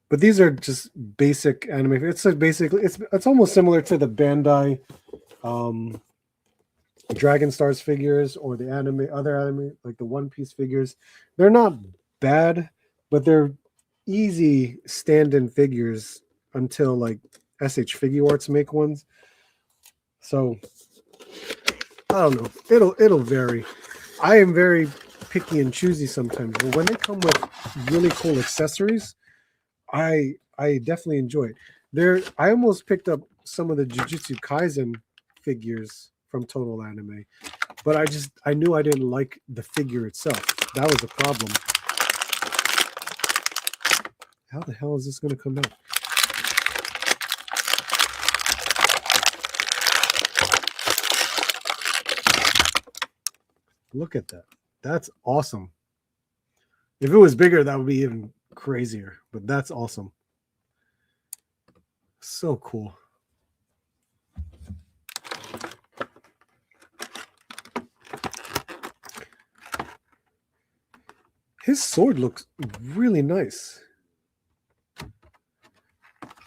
But these are just basic anime. It's almost similar to the Bandai Dragon Stars figures or the other anime, like the One Piece figures. They're not bad, but they're easy stand-in figures until like SH Figure Arts make ones. So I don't know. It'll vary. I am very picky and choosy sometimes, but when they come with really cool accessories, I I definitely enjoy it. I almost picked up some of the Jujutsu Kaisen figures from Total Anime, but I knew I didn't like the figure itself. That was a problem. How the hell is this going to come out? Look at that. That's awesome. If it was bigger, that would be even crazier, but that's awesome. So cool. His sword looks really nice.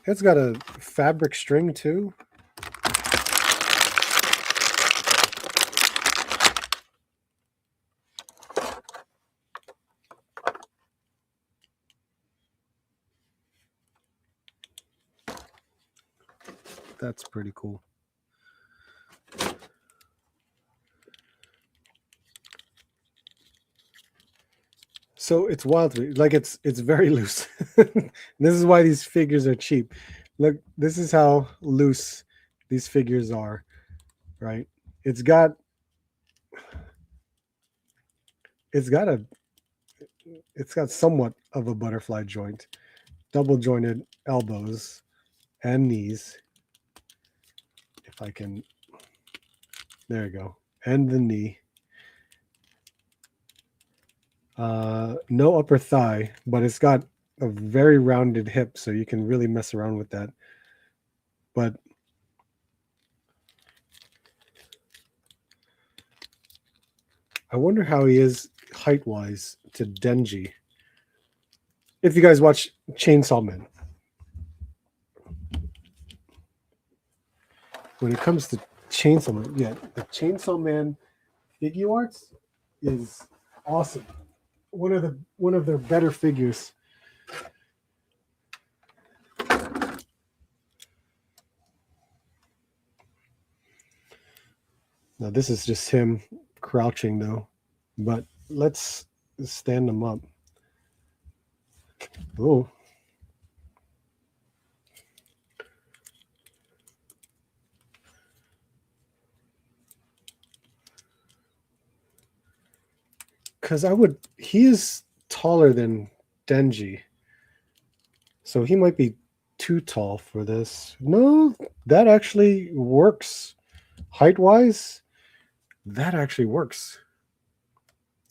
It's got a fabric string too. That's pretty cool. So it's wild to me. Like it's very loose. This is why these figures are cheap. Look, this is how loose these figures are, right? It's got somewhat of a butterfly joint, double jointed elbows and knees. If I can, there you go. And the knee. No upper thigh, but it's got a very rounded hip, so you can really mess around with that. But I wonder how he is height-wise to Denji. If you guys watch Chainsaw Man. When it comes to Chainsaw Man, yeah, the Chainsaw Man figure arts is awesome. One of their better figures. Now this is just him crouching though, but let's stand him up. Oh. Because he is taller than Denji. So he might be too tall for this. No, that actually works. Height-wise, that actually works.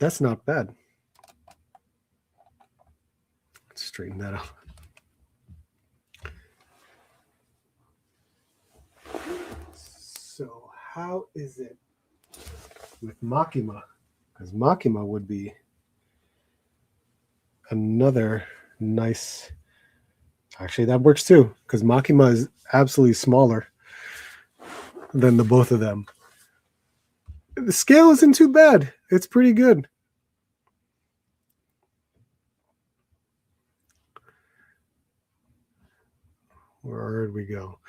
That's not bad. Let's straighten that out. So how is it with Makima? Because Makima would be another nice... Actually, that works too, because Makima is absolutely smaller than the both of them. The scale isn't too bad. It's pretty good. Where'd we go?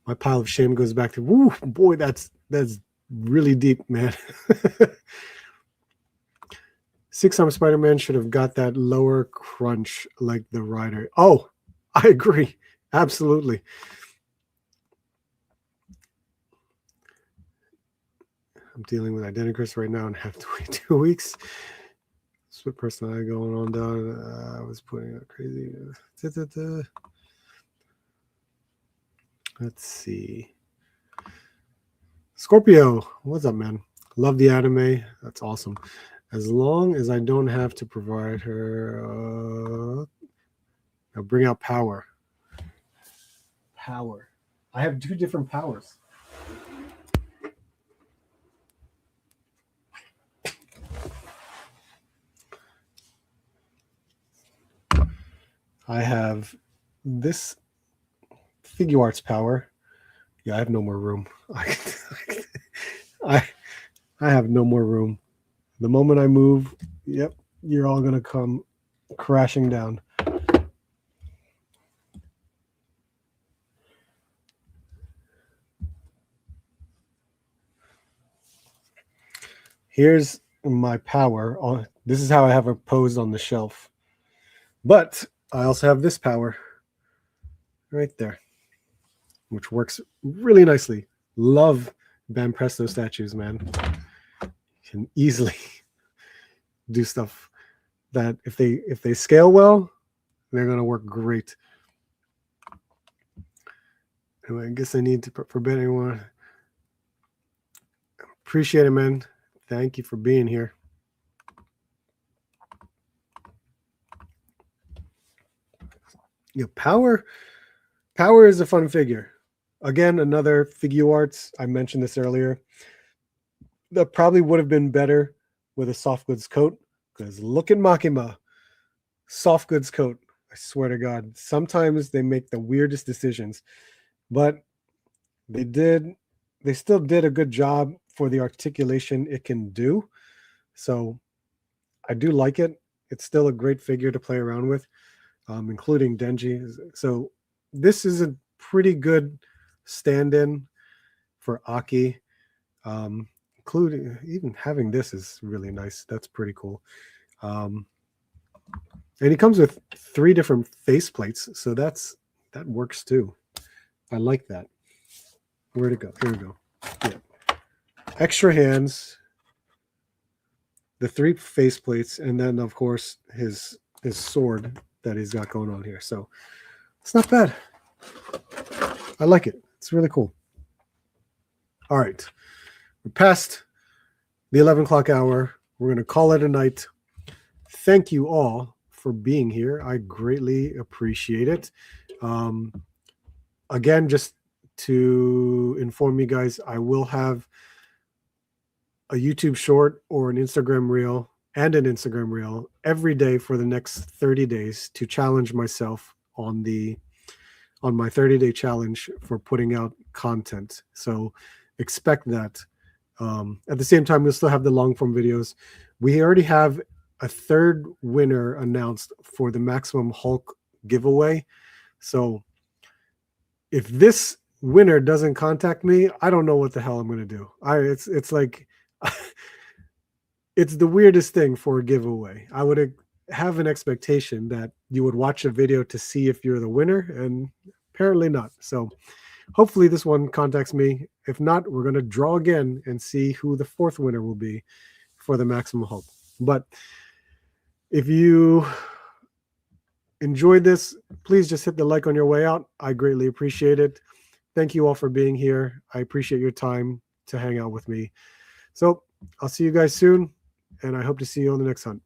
My pile of shame goes back to, woo, boy, that's really deep, man. 6-arm Spider-Man should have got that lower crunch like the Rider. Oh, I agree. Absolutely. I'm dealing with Identicus right now and have to wait 2 weeks. Split personality going on down. I was putting out crazy. Let's see. Scorpio, what's up, man? Love the anime. That's awesome. As long as I don't have to provide her, I'll bring out power. Power. I have 2 different powers. I have this figure arts power. Yeah, I have no more room. I have no more room. The moment I move, yep, you're all gonna come crashing down. Here's my power on. This is how I have it posed on the shelf. But I also have this power right there, which works really nicely. Love Van Presto statues, man. You can easily do stuff that if they scale well, they're gonna work great. Anyway, I guess I need to forbid anyone. Appreciate it, man. Thank you for being here. Yeah, power is a fun figure. Again, another Figuarts. I mentioned this earlier. That probably would have been better with a soft goods coat, because look at Makima. Soft goods coat. I swear to God. Sometimes they make the weirdest decisions, but they still did a good job for the articulation it can do. So I do like it. It's still a great figure to play around with, including Denji. So this is a pretty good stand-in for Aki. Including even having this is really nice. That's pretty cool. And he comes with 3 different face plates, so that works too. I like that. Where'd it go? Here we go. Yeah. Extra hands, the 3 face plates, and then of course his sword that he's got going on here. So it's not bad. I like it. It's really cool. All right. We're past the 11 o'clock hour. We're going to call it a night. Thank you all for being here. I greatly appreciate it. Again, just to inform you guys, I will have a YouTube short or an Instagram reel and an Instagram reel every day for the next 30 days to challenge myself on my 30-day challenge for putting out content. So expect that. At the same time, we'll still have the long form videos. We already have a 3rd winner announced for the Maximum Hulk giveaway. So if this winner doesn't contact me, I don't know what the hell I'm going to do. It's like it's the weirdest thing for a giveaway. I would have an expectation that you would watch a video to see if you're the winner, and apparently not. So hopefully this one contacts me. If not, we're going to draw again and see who the 4th winner will be for the Maximum Hulk. But if you enjoyed this, please just hit the like on your way out. I greatly appreciate it. Thank you all for being here. I appreciate your time to hang out with me. So I'll see you guys soon, and I hope to see you on the next hunt.